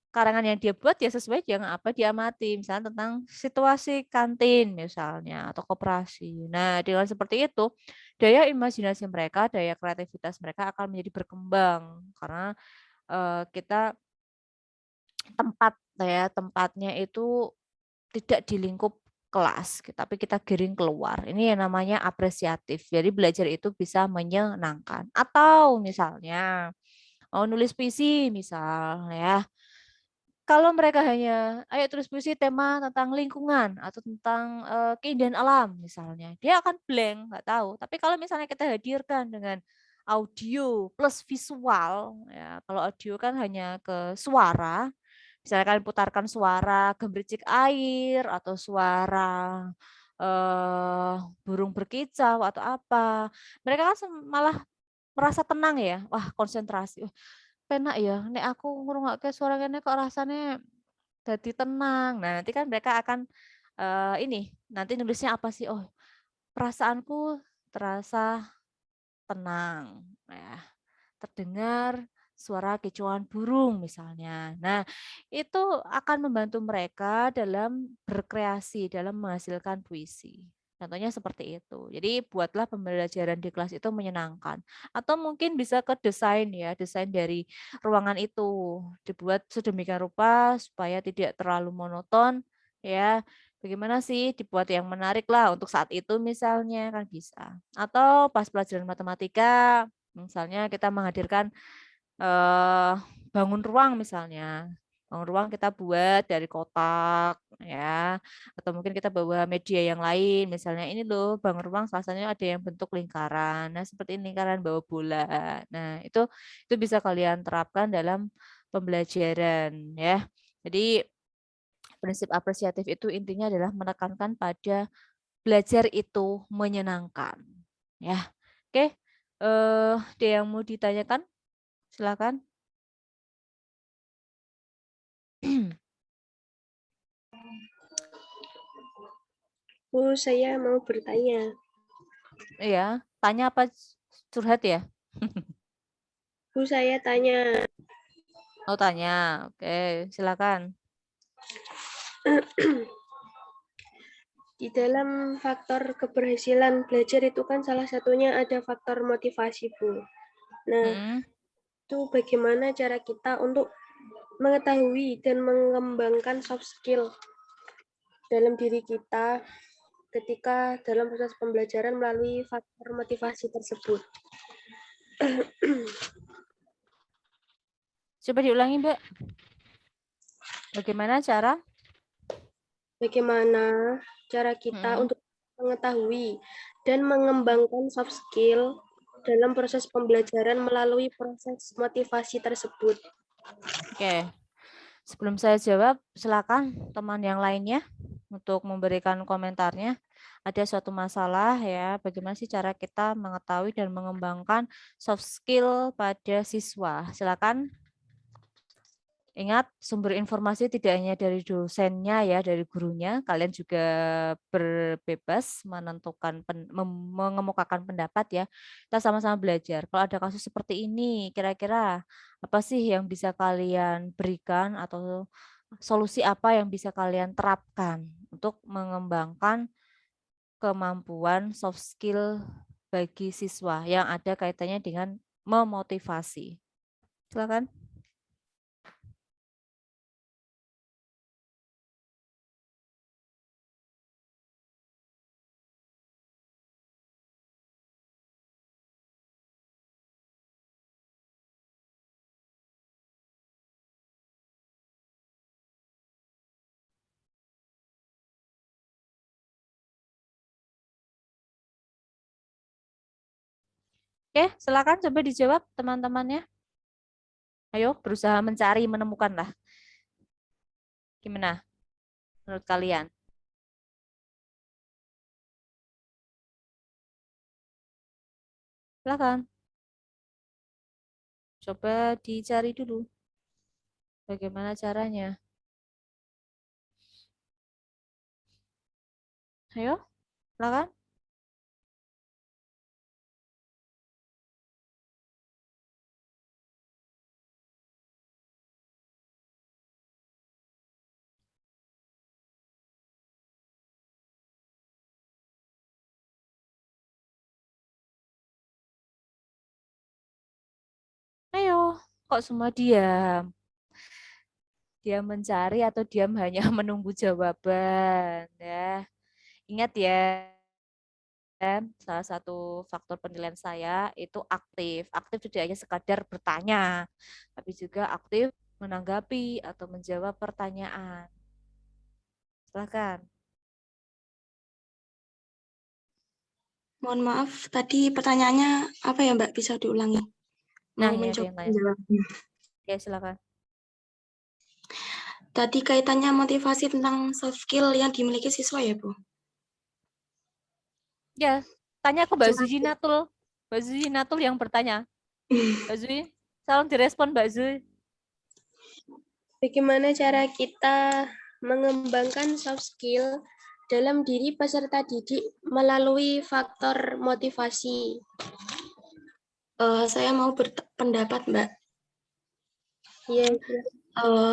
A: karangan yang dia buat ya sesuai dengan apa dia amati, misalnya tentang situasi kantin misalnya atau koperasi. Nah, dengan seperti itu, daya imajinasi mereka, daya kreativitas mereka akan menjadi berkembang karena kita tempatnya itu tidak di lingkup kelas, tapi kita giring keluar. Ini yang namanya apresiatif. Jadi belajar itu bisa menyenangkan. Atau misalnya mau nulis puisi misal ya. Kalau mereka hanya ayo tulis puisi tema tentang lingkungan atau tentang keindahan alam misalnya, dia akan blank, nggak tahu. Tapi kalau misalnya kita hadirkan dengan audio plus visual, ya kalau audio kan hanya ke suara, misalnya kalian putarkan suara gemericik air atau suara burung berkicau atau apa, mereka kan malah merasa tenang ya, wah konsentrasi. Penak ya, nek aku ngrungokke suara kene kok rasane dadi tenang. Nah, nanti kan mereka akan, ini, nanti nulisnya apa sih, "Oh, perasaanku terasa tenang," ya, terdengar suara kicauan burung misalnya. Nah, itu akan membantu mereka dalam berkreasi, dalam menghasilkan puisi. Contohnya seperti itu. Jadi buatlah pembelajaran di kelas itu menyenangkan. Atau mungkin bisa ke desain ya, desain dari ruangan itu. Dibuat sedemikian rupa supaya tidak terlalu monoton ya. Bagaimana sih dibuat yang menarik lah untuk saat itu misalnya kan bisa. Atau pas pelajaran matematika misalnya kita menghadirkan bangun ruang misalnya. Bangun ruang kita buat dari kotak ya, atau mungkin kita bawa media yang lain, misalnya ini loh bangun ruang salah satunya ada yang bentuk lingkaran. Nah, seperti ini lingkaran bawa bola. Nah, itu bisa kalian terapkan dalam pembelajaran ya. Jadi prinsip apresiatif itu intinya adalah menekankan pada belajar itu menyenangkan ya. Oke, ada yang mau ditanyakan? Silakan.
B: Bu, saya mau bertanya.
A: Iya, tanya apa, curhat ya?
B: Bu, saya tanya.
A: Mau tanya, oke, silakan.
B: Di dalam faktor keberhasilan belajar itu kan salah satunya ada faktor motivasi, Bu. Nah,
A: Mm-mm.
B: itu bagaimana cara kita untuk mengetahui dan mengembangkan soft skill dalam diri kita ketika dalam proses pembelajaran melalui faktor motivasi tersebut.
A: Coba diulangi, Mbak. Bagaimana cara?
B: Bagaimana cara kita
A: Mm-mm.
B: untuk mengetahui dan mengembangkan soft skill dalam proses pembelajaran melalui proses motivasi tersebut.
A: Oke. Sebelum saya jawab, silakan teman yang lainnya untuk memberikan komentarnya. Ada suatu masalah ya, bagaimana sih cara kita mengetahui dan mengembangkan soft skill pada siswa? Silakan. Ingat, sumber informasi tidak hanya dari dosennya ya, dari gurunya. Kalian juga berbebas menentukan, mengemukakan pendapat ya. Kita sama-sama belajar. Kalau ada kasus seperti ini, kira-kira apa sih yang bisa kalian berikan atau solusi apa yang bisa kalian terapkan untuk mengembangkan kemampuan soft skill bagi siswa yang ada kaitannya dengan memotivasi. Silakan. Oke, silakan coba dijawab teman-temannya. Ayo berusaha mencari, menemukan lah. Gimana menurut kalian? Silakan. Coba dicari dulu. Bagaimana caranya? Ayo, silakan. Ayo, kok semua diam? Diam mencari atau diam hanya menunggu jawaban ya. Ingat ya, salah satu faktor penilaian saya itu aktif. Aktif tidak hanya sekadar bertanya, tapi juga aktif menanggapi atau menjawab pertanyaan. Silakan.
C: Mohon maaf, tadi pertanyaannya apa ya Mbak? Bisa diulangi?
A: Nah,
C: Mau
A: ini ada
C: mencoba
A: yang lain.
C: menjawabnya.
A: Oke, silakan.
C: Tadi kaitannya motivasi tentang soft skill yang dimiliki siswa ya, Bu?
A: Ya, tanya ke Mbak
C: Cuma
A: Zujinatul. Mbak Zujinatul yang bertanya. Mbak Zui, salam direspon Mbak Zui.
B: Bagaimana cara kita mengembangkan soft skill dalam diri peserta didik melalui faktor motivasi?
C: saya mau berpendapat, Mbak.
B: Ya,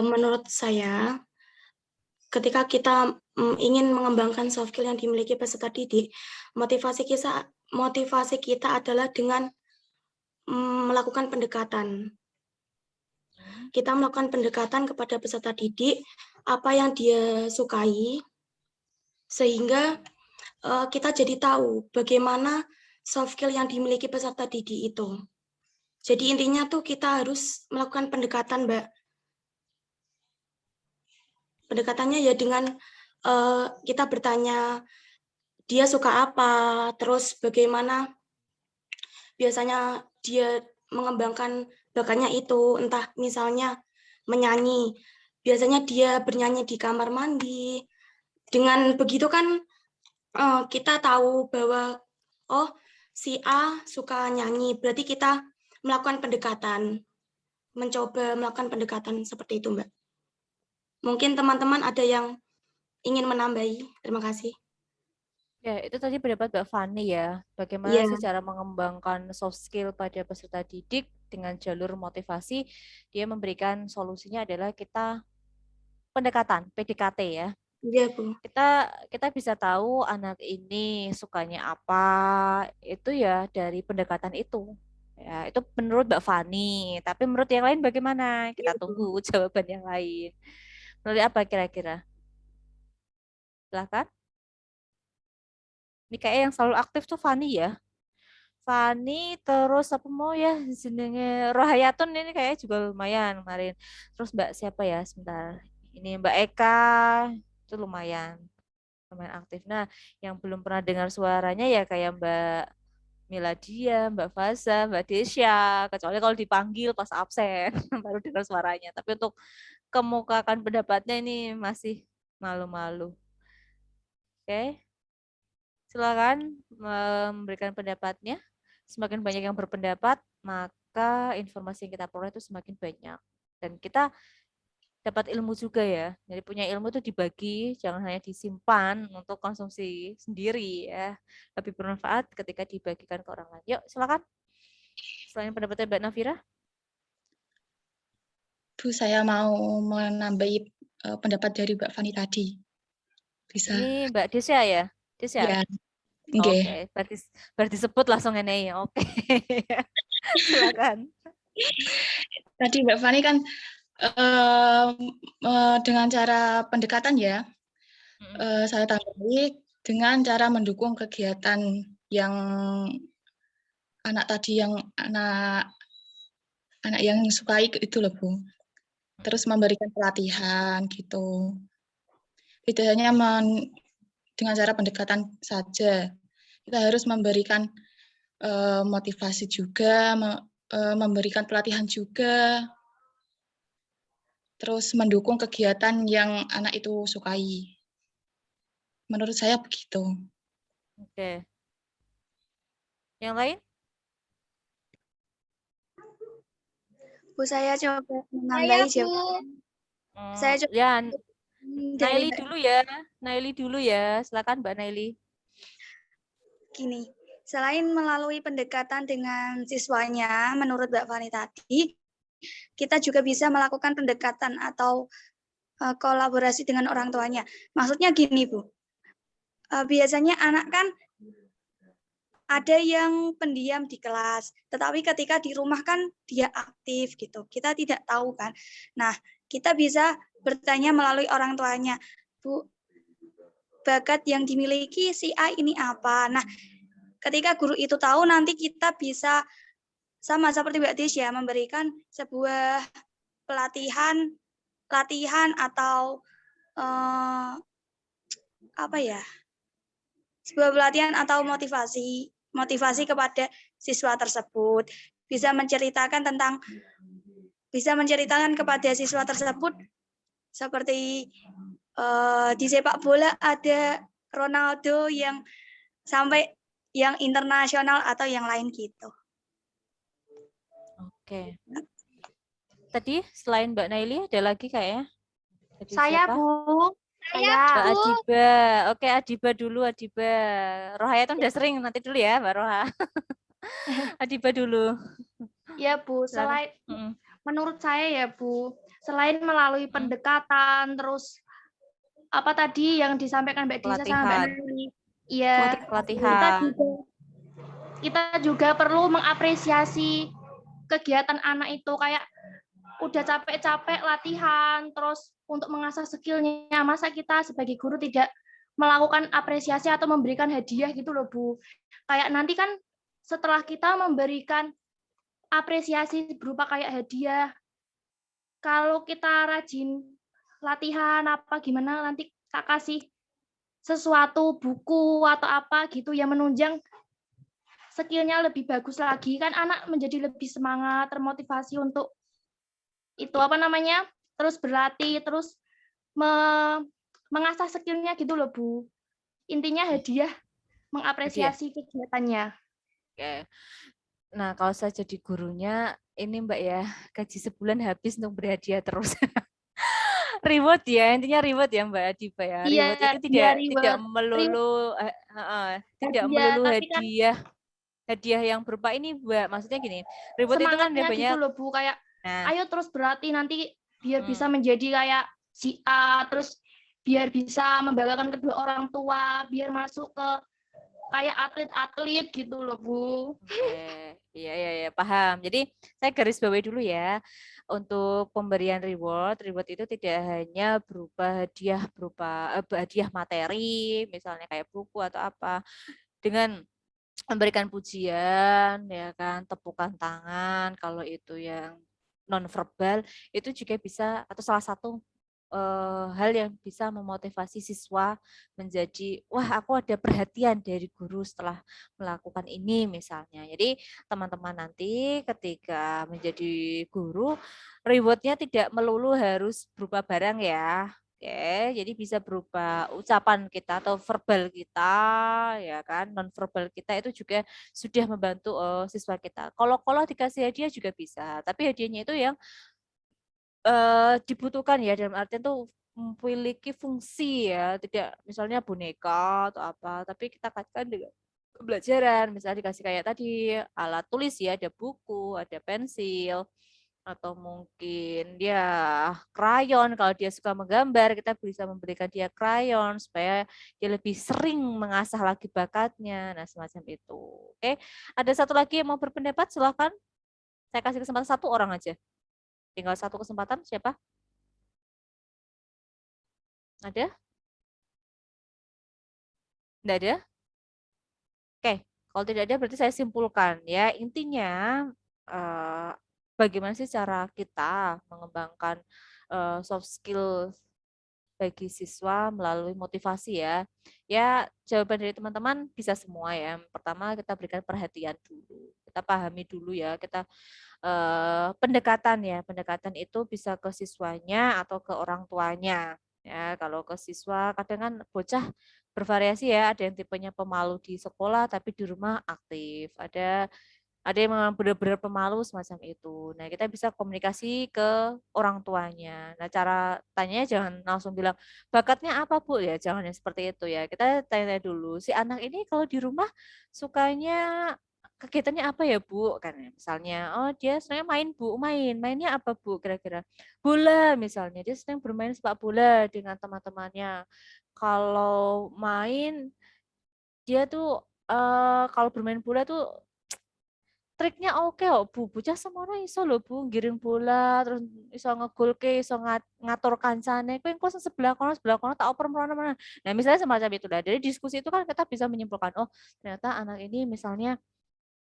C: Menurut saya, ketika kita ingin mengembangkan soft skill yang dimiliki peserta didik, motivasi kita adalah dengan melakukan pendekatan. Kita melakukan pendekatan kepada peserta didik, apa yang dia sukai, sehingga kita jadi tahu bagaimana soft skill yang dimiliki peserta didik itu. Jadi intinya tuh kita harus melakukan pendekatan, Mbak. Pendekatannya ya dengan kita bertanya dia suka apa, terus bagaimana biasanya dia mengembangkan bakatnya itu, entah misalnya menyanyi. Biasanya dia bernyanyi di kamar mandi. Dengan begitu kan kita tahu bahwa oh si A suka nyanyi, berarti kita melakukan pendekatan, mencoba melakukan pendekatan seperti itu, Mbak. Mungkin teman-teman ada yang ingin menambahi. Terima kasih.
A: Ya, itu tadi pendapat Mbak Fani ya. Bagaimana
C: Iya,
A: sih cara mengembangkan soft skill pada peserta didik dengan jalur motivasi? Dia memberikan solusinya adalah kita pendekatan, PDKT ya.
C: Iya, Bu.
A: Kita bisa tahu anak ini sukanya apa itu ya dari pendekatan itu. Ya, itu menurut Mbak Fani. Tapi menurut yang lain bagaimana?
C: Iya,
A: Kita
C: Bu.
A: tunggu jawaban yang lain. Menurut apa kira-kira? Silahkan. Ini kayak yang selalu aktif tuh Fani ya. Fani terus apa mau ya jenenge Rohayatun ini kayak juga lumayan kemarin. Terus Mbak siapa ya sebentar. Ini Mbak Eka itu lumayan aktif. Nah, yang belum pernah dengar suaranya ya kayak Mbak Miladia, Mbak Faza, Mbak Desya, kecuali kalau dipanggil pas absen baru dengar suaranya. Tapi untuk kemukakan pendapatnya ini masih malu-malu. Oke, silakan memberikan pendapatnya. Semakin banyak yang berpendapat, maka informasi yang kita peroleh itu semakin banyak. Dan kita dapat ilmu juga ya. Jadi punya ilmu itu dibagi, jangan hanya disimpan untuk konsumsi sendiri ya. Lebih bermanfaat ketika dibagikan ke orang lain. Yuk, silakan. Selain pendapatnya Mbak Nafira.
E: Bu, saya mau menambahi pendapat dari Mbak Fani tadi. Bisa?
A: Ini Mbak Desya ya? Desya?
E: Ya, nggih.
A: Oke, berarti sebut langsung ini. Oke. Silakan.
E: Tadi Mbak Fani kan dengan cara pendekatan ya, saya tambahi dengan cara mendukung kegiatan yang anak yang sukai itu loh Bu. Terus memberikan pelatihan gitu. Tidak hanya dengan cara pendekatan saja. Kita harus memberikan motivasi juga, memberikan pelatihan juga, terus mendukung kegiatan yang anak itu sukai. Menurut saya begitu.
A: Oke. Yang lain?
F: Bu, saya coba menambahi jawaban. Saya coba
A: Ya,
F: dari
A: Naili dulu ya. Naili dulu ya. Silakan Mbak Naili.
F: gini. Selain melalui pendekatan dengan siswanya, menurut Mbak Fani tadi, kita juga bisa melakukan pendekatan atau kolaborasi dengan orang tuanya. Maksudnya gini, Bu. Biasanya anak kan ada yang pendiam di kelas, tetapi ketika di rumah kan dia aktif gitu. Kita tidak tahu kan. Nah, kita bisa bertanya melalui orang tuanya, Bu, bakat yang dimiliki si A ini apa? Nah, ketika guru itu tahu, nanti kita bisa sama seperti Mbak Desya memberikan sebuah latihan atau sebuah pelatihan atau motivasi kepada siswa tersebut, bisa menceritakan kepada siswa tersebut seperti di sepak bola ada Ronaldo yang sampai yang internasional atau yang lain gitu.
A: Oke. Tadi selain Mbak Naili ada lagi kayaknya? Tadi
D: Saya,
A: siapa?
D: Bu.
A: Mbak Adiba. Oke, Adiba dulu, Adiba. Roha itu udah sering, nanti dulu ya, Mbak Roha. Adiba dulu.
G: Ya, Bu.
A: Silakan.
G: Menurut saya ya, Bu, selain melalui pendekatan, terus apa tadi yang disampaikan Mbak Disa sama Mbak Nali, ya,
A: pelatihan.
G: kita juga perlu mengapresiasi kegiatan anak itu, kayak udah capek-capek latihan, terus untuk mengasah skillnya, masa kita sebagai guru tidak melakukan apresiasi atau memberikan hadiah gitu loh, Bu. Kayak nanti kan setelah kita memberikan apresiasi berupa kayak hadiah, kalau kita rajin latihan apa gimana, nanti kita kasih sesuatu, buku atau apa gitu yang menunjang skillnya lebih bagus lagi, kan anak menjadi lebih semangat, termotivasi untuk itu terus berlatih, terus mengasah skillnya gitu loh, Bu. Intinya hadiah, mengapresiasi kegiatannya.
A: Oke. Nah, kalau saya jadi gurunya, ini Mbak ya, gaji sebulan habis untuk berhadiah terus. Reward ya, intinya reward ya Mbak Adiba ya. Reward itu tidak melulu hadiah yang berupa ini Mbak. Maksudnya gini, reward itu kan ada banyak
G: gitu loh, Bu, kayak ayo terus berlatih nanti biar bisa menjadi kayak si A, terus biar bisa membanggakan kedua orang tua, biar masuk ke kayak atlet-atlet gitu loh, Bu.
A: Oke, iya, paham. Jadi saya garis bawahi dulu ya. Untuk pemberian reward itu tidak hanya berupa hadiah materi, misalnya kayak buku atau apa, dengan memberikan pujian, ya kan, tepukan tangan, kalau itu yang nonverbal, itu juga bisa, atau salah satu hal yang bisa memotivasi siswa menjadi, wah aku ada perhatian dari guru setelah melakukan ini misalnya. Jadi teman-teman nanti ketika menjadi guru, rewardnya tidak melulu harus berupa barang ya. Oke, jadi bisa berupa ucapan kita atau verbal kita, ya kan, non verbal kita itu juga sudah membantu siswa kita. Kalau dikasih hadiah juga bisa, tapi hadiahnya itu yang dibutuhkan ya, dalam artian tuh memiliki fungsi ya, tidak misalnya boneka atau apa, tapi kita kaitkan dengan pembelajaran, misalnya dikasih kayak tadi alat tulis ya, ada buku, ada pensil, atau mungkin dia krayon, kalau dia suka menggambar, kita bisa memberikan dia krayon supaya dia lebih sering mengasah lagi bakatnya, nah semacam itu. Oke, ada satu lagi yang mau berpendapat, silahkan. Saya kasih kesempatan satu orang aja. Tinggal satu kesempatan, siapa? Ada? Tidak ada? Oke, kalau tidak ada berarti saya simpulkan ya. Intinya eh, bagaimana sih cara kita mengembangkan soft skill bagi siswa melalui motivasi ya. Ya, jawaban dari teman-teman bisa semua ya. Pertama kita berikan perhatian dulu. Kita pahami dulu ya, kita pendekatan ya. Pendekatan itu bisa ke siswanya atau ke orang tuanya. Ya, kalau ke siswa kadang kan bocah bervariasi ya, ada yang tipenya pemalu di sekolah tapi di rumah aktif. Ada yang memang benar-benar pemalu semacam itu. Nah, kita bisa komunikasi ke orang tuanya. Nah, cara tanya jangan langsung bilang, bakatnya apa, Bu? Ya, jangan yang seperti itu ya. Kita tanya dulu, si anak ini kalau di rumah sukanya kegiatannya apa ya, Bu? Kan misalnya, oh dia sebenarnya main, Bu. Mainnya apa, Bu? Kira-kira bola misalnya. Dia sedang bermain sepak bola dengan teman-temannya. Kalau main, dia tuh kalau bermain bola tuh triknya oke kok Bu. Bocah semono iso lho Bu ngiring bola, terus iso ngegolke, iso ngatur kancane. Kowe engko sebelah kono tak oper mrene mana. Nah, misalnya semacam itu lah. Dari diskusi itu kan kita bisa menyimpulkan, oh ternyata anak ini misalnya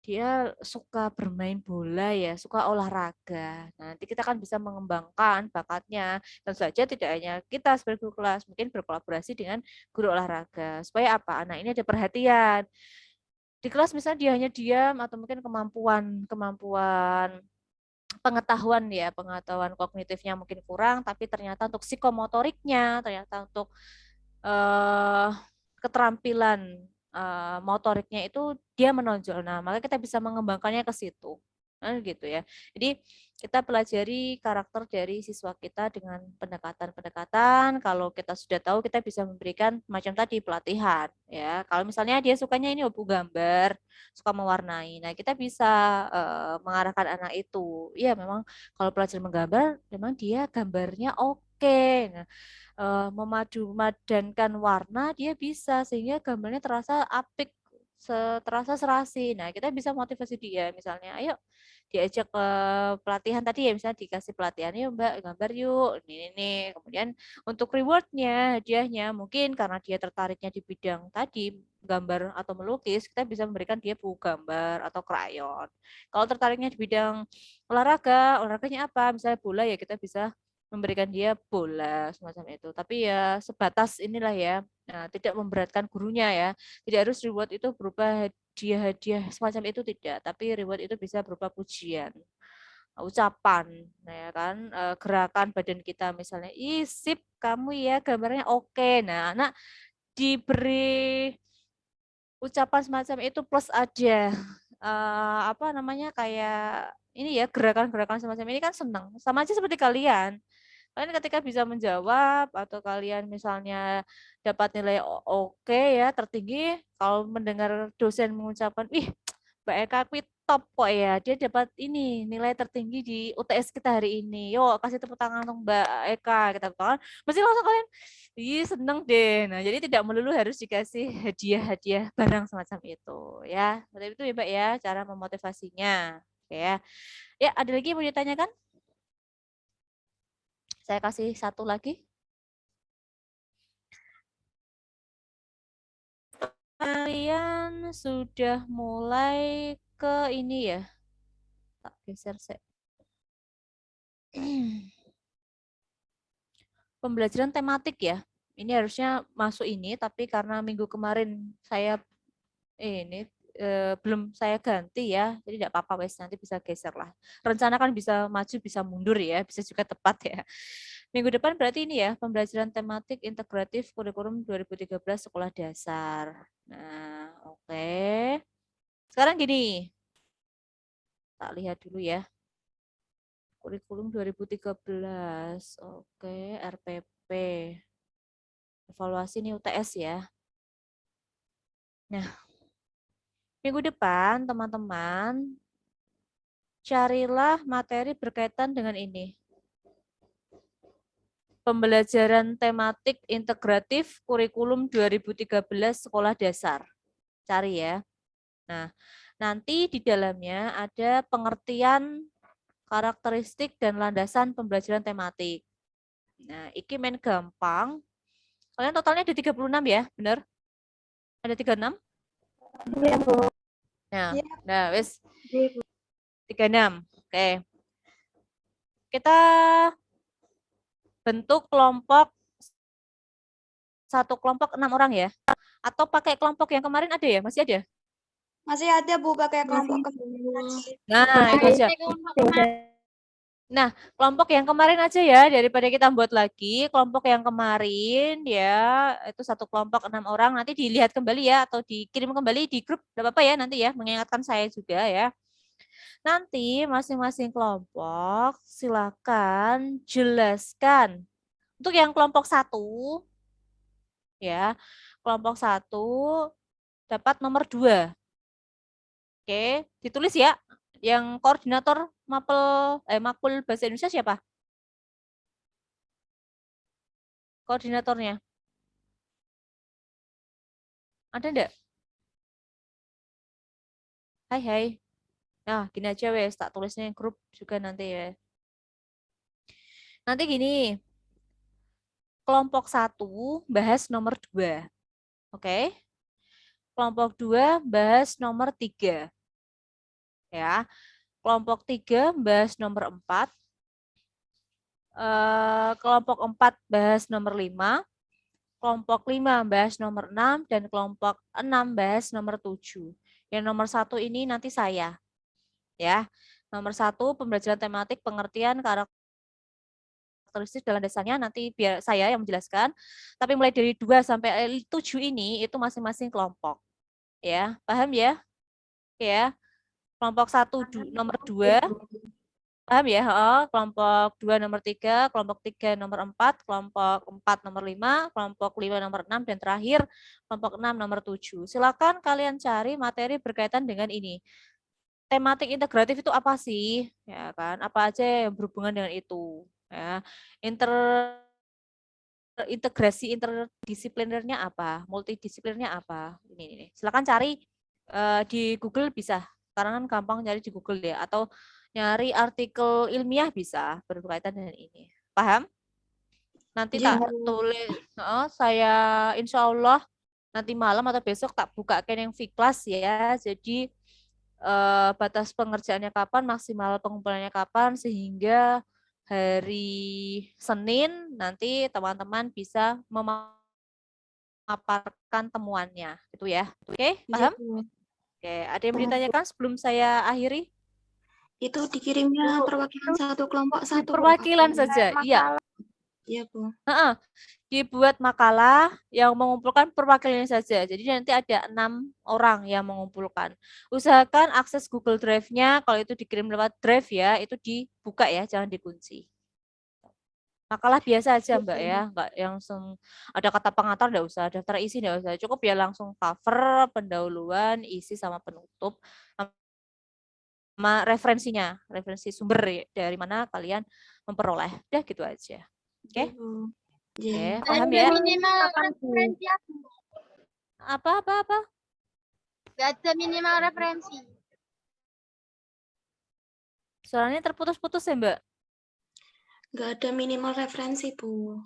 A: dia suka bermain bola ya, suka olahraga. Nah, nanti kita kan bisa mengembangkan bakatnya. Tentu saja tidak hanya kita sebagai guru kelas, mungkin berkolaborasi dengan guru olahraga. Supaya apa? Anak ini ada perhatian di kelas, misalnya dia hanya diam atau mungkin kemampuan pengetahuan kognitifnya mungkin kurang, tapi ternyata untuk psikomotoriknya, ternyata untuk eh, keterampilan motoriknya itu dia menonjol. Nah, maka kita bisa mengembangkannya ke situ. Nah, gitu ya. Jadi kita pelajari karakter dari siswa kita dengan pendekatan-pendekatan. Kalau kita sudah tahu, kita bisa memberikan macam tadi pelatihan. Ya, kalau misalnya dia sukanya ini hobi gambar, suka mewarnai. Nah, kita bisa mengarahkan anak itu. Iya, memang kalau pelajar menggambar, memang dia gambarnya oke. Nah, memadupadankan warna dia bisa sehingga gambarnya terasa apik, terasa serasi. Nah, kita bisa motivasi dia misalnya, ayo diajak ke pelatihan tadi ya, misalnya dikasih pelatihan, yuk Mbak gambar yuk, ini. Kemudian untuk rewardnya, hadiahnya, mungkin karena dia tertariknya di bidang tadi, gambar atau melukis, kita bisa memberikan dia buku gambar atau krayon. Kalau tertariknya di bidang olahraganya apa? Misalnya bola ya, kita bisa memberikan dia bola semacam itu. Tapi ya sebatas inilah ya, nah, tidak memberatkan gurunya ya. Tidak harus reward itu berupa hadiah-hadiah semacam itu, tidak. Tapi reward itu bisa berupa pujian, ucapan, nah, ya kan, gerakan badan kita misalnya, ih sip kamu ya gambarnya oke. Nah, anak diberi ucapan semacam itu plus ada apa namanya kayak ini ya, gerakan-gerakan semacam ini kan senang. Sama aja seperti kalian. Kalian ketika bisa menjawab atau kalian misalnya dapat nilai oke ya, tertinggi, kalau mendengar dosen mengucapkan, "Ih, Mbak Eka kuwi top kok ya. Dia dapat ini nilai tertinggi di UTS kita hari ini. Yuk kasih tepuk tangan untuk Mbak Eka. Kita tepuk tangan. Mesti langsung kalian, ih seneng deh. Nah jadi tidak melulu harus dikasih hadiah-hadiah barang semacam itu ya. Seperti itu ya Mbak ya cara memotivasinya. Oke ya. Ya ada lagi yang mau ditanyakan? Saya kasih satu lagi. Kalian sudah mulai ke ini ya. Tak geser saya. Pembelajaran tematik ya. Ini harusnya masuk ini, tapi karena minggu kemarin saya ini belum saya ganti ya, jadi tidak apa-apa wes, nanti bisa geser lah. Rencana kan bisa maju, bisa mundur ya, bisa juga tepat ya. Minggu depan berarti ini ya, pembelajaran tematik integratif kurikulum 2013 sekolah dasar. Nah, oke. Sekarang gini, tak lihat dulu ya. Kurikulum 2013, oke, RPP. Evaluasi ini UTS ya. Nah, minggu depan teman-teman carilah materi berkaitan dengan ini. Pembelajaran tematik integratif kurikulum 2013 sekolah dasar. Cari ya. Nah, nanti di dalamnya ada pengertian karakteristik dan landasan pembelajaran tematik. Nah, iki main gampang. Kalian totalnya ada 36 ya, benar? Ada 36?
D: Iya, Bu.
A: Nah,
F: Iya.
A: nah wes
B: Iya, Bu.
A: 36. Oke. Kita bentuk kelompok, satu kelompok 6 orang ya. Atau pakai kelompok yang kemarin ada ya? Masih ada?
F: Masih ada Bu pakai kelompok
A: Nah, itu aja. Nah, kelompok yang kemarin aja ya, daripada kita buat lagi, kelompok yang kemarin ya, itu satu kelompok 6 orang, nanti dilihat kembali ya, atau dikirim kembali di grup, tidak apa-apa ya nanti ya, mengingatkan saya juga ya. Nanti masing-masing kelompok silakan jelaskan. Untuk yang kelompok 1, ya, kelompok 1 dapat nomor 2. Oke, ditulis ya. Yang koordinator makul bahasa Indonesia siapa? Koordinatornya. Ada enggak? Hai. Nah, gini aja wes, tak tulisnya grup juga nanti ya. Nanti gini, kelompok 1 bahas nomor 2. Oke? Kelompok 2 bahas nomor 3. Ya. Kelompok 3 bahas nomor 4. Kelompok 4 bahas nomor 5. Kelompok 5 bahas nomor 6 dan kelompok 6 bahas nomor 7. Yang nomor 1 ini nanti saya. Ya. Nomor 1 pembelajaran tematik pengertian karakteristik dalam dasarnya nanti biar saya yang menjelaskan. Tapi mulai dari 2 sampai 7 ini itu masing-masing kelompok. Ya, paham ya? Ya. Kelompok 1 nomor 2. Paham ya? Kelompok 2 nomor 3, kelompok 3 nomor 4, kelompok 4 nomor 5, kelompok 5 nomor 6, dan terakhir kelompok 6 nomor 7. Silakan kalian cari materi berkaitan dengan ini. Tematik integratif itu apa sih? Ya kan? Apa aja yang berhubungan dengan itu? Ya. Integrasi interdisiplinernya apa? Multidisiplinnya apa? Ini. Silakan cari di Google bisa. Karena kan gampang nyari di Google ya. Atau nyari artikel ilmiah bisa berkaitan dengan ini. Paham? Nanti
C: Iya,
A: tak tulis, saya insya Allah nanti malam atau besok tak bukakan yang V-Class ya. Jadi batas pengerjaannya kapan, maksimal pengumpulannya kapan, sehingga hari Senin nanti teman-teman bisa memaparkan temuannya. Itu ya. Oke, paham?
C: Bu.
A: Oke, ada yang mau ditanyakan sebelum saya akhiri?
C: Itu dikirimnya perwakilan satu kelompok satu.
A: Perwakilan saja, iya.
C: Iya, Bu.
A: Dibuat makalah yang mengumpulkan perwakilannya saja. Jadi nanti ada 6 orang yang mengumpulkan. Usahakan akses Google Drive-nya, kalau itu dikirim lewat Drive ya, itu dibuka ya, jangan dikunci. Makalah biasa aja Mbak ya, nggak yang langsung ada kata pengantar, nggak usah, daftar isi nggak usah, cukup ya langsung cover, pendahuluan, isi sama penutup, sama referensinya, referensi sumber dari mana kalian memperoleh, udah gitu aja. Oke, oke, paham ya?
G: Minimal referensi
A: Apa?
G: Gak ada minimal referensi.
A: Suaranya terputus-putus ya Mbak?
C: Nggak ada minimal referensi, Bu.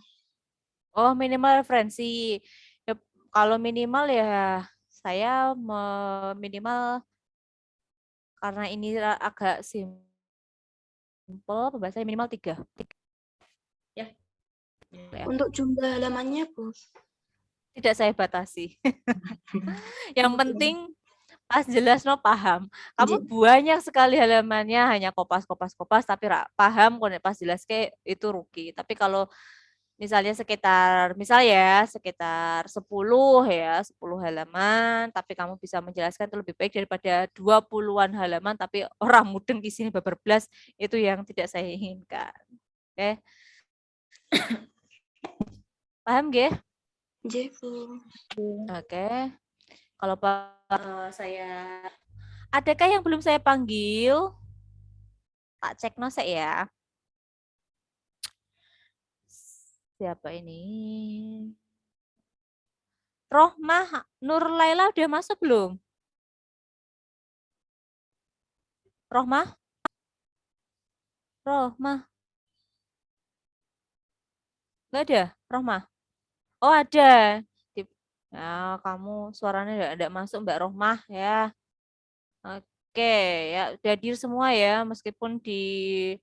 A: Oh, minimal referensi. Ya, kalau minimal ya saya minimal karena ini agak simple, pembahasannya minimal 3. Ya.
C: Untuk jumlah halamannya, Bu.
A: Tidak saya batasi. Yang penting pas jelas no paham. Kamu banyak sekali halamannya hanya kopas, tapi paham kalau pas jelas kayak itu rugi. Tapi kalau misalnya sekitar 10 ya, 10 halaman, tapi kamu bisa menjelaskan itu lebih baik daripada 20-an halaman tapi orang mudeng di sini beberbelas, itu yang tidak saya inginkan. Oke. Paham nggih?
C: Nggih, Bu.
A: Oke. Kalau saya adakah yang belum saya panggil? Tak cek nosek ya. Siapa ini? Rohmah Nur Laila udah masuk belum? Rohmah? Enggak ada, Rohmah? Oh ada. Nah, kamu suaranya enggak masuk Mbak Rohmah ya. Oke, ya udah hadir semua ya, meskipun di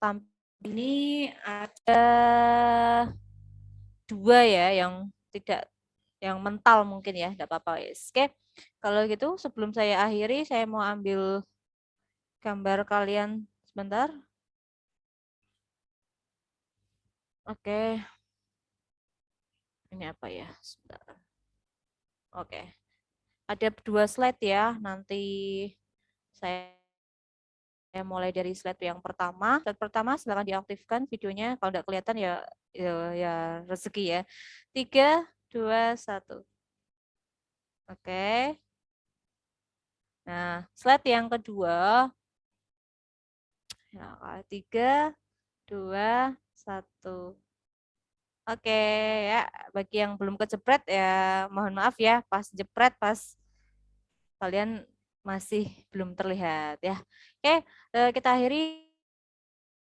A: tampil ini ada 2 ya yang mental mungkin ya, enggak apa-apa. Oke, kalau gitu sebelum saya akhiri, saya mau ambil gambar kalian sebentar. Oke. Ini apa ya? Sebentar. Oke. Ada 2 slide ya. Nanti saya mulai dari slide yang pertama. Slide pertama silakan diaktifkan videonya. Kalau tidak kelihatan ya rezeki ya. 3, 2, 1. Oke. Nah, slide yang kedua. Ya, 3, 2, 1. Oke ya, bagi yang belum kejepret ya mohon maaf ya, pas jepret pas kalian masih belum terlihat ya. Oke, kita akhiri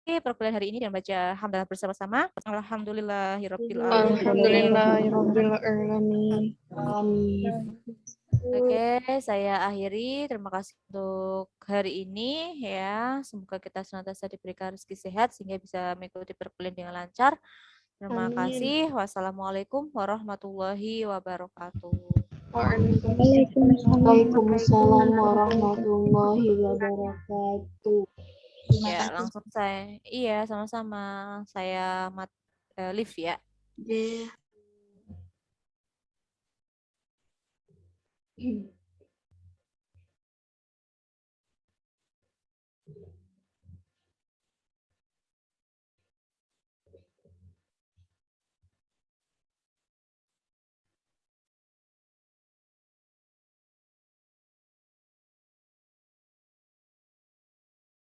A: perkuliahan hari ini dan baca hamdalah bersama-sama. Alhamdulillahirabbil alamin.
E: Alhamdulillahirabbil alamin. Amin.
A: Oke, saya akhiri. Terima kasih untuk hari ini ya. Semoga kita senantiasa diberikan rezeki sehat sehingga bisa mengikuti perkuliahan dengan lancar. Terima kasih. Wassalamualaikum warahmatullahi wabarakatuh.
E: Waalaikumsalam warahmatullahi wabarakatuh.
A: Ya, langsung iya sama-sama. Saya Liv ya.
C: Nggih.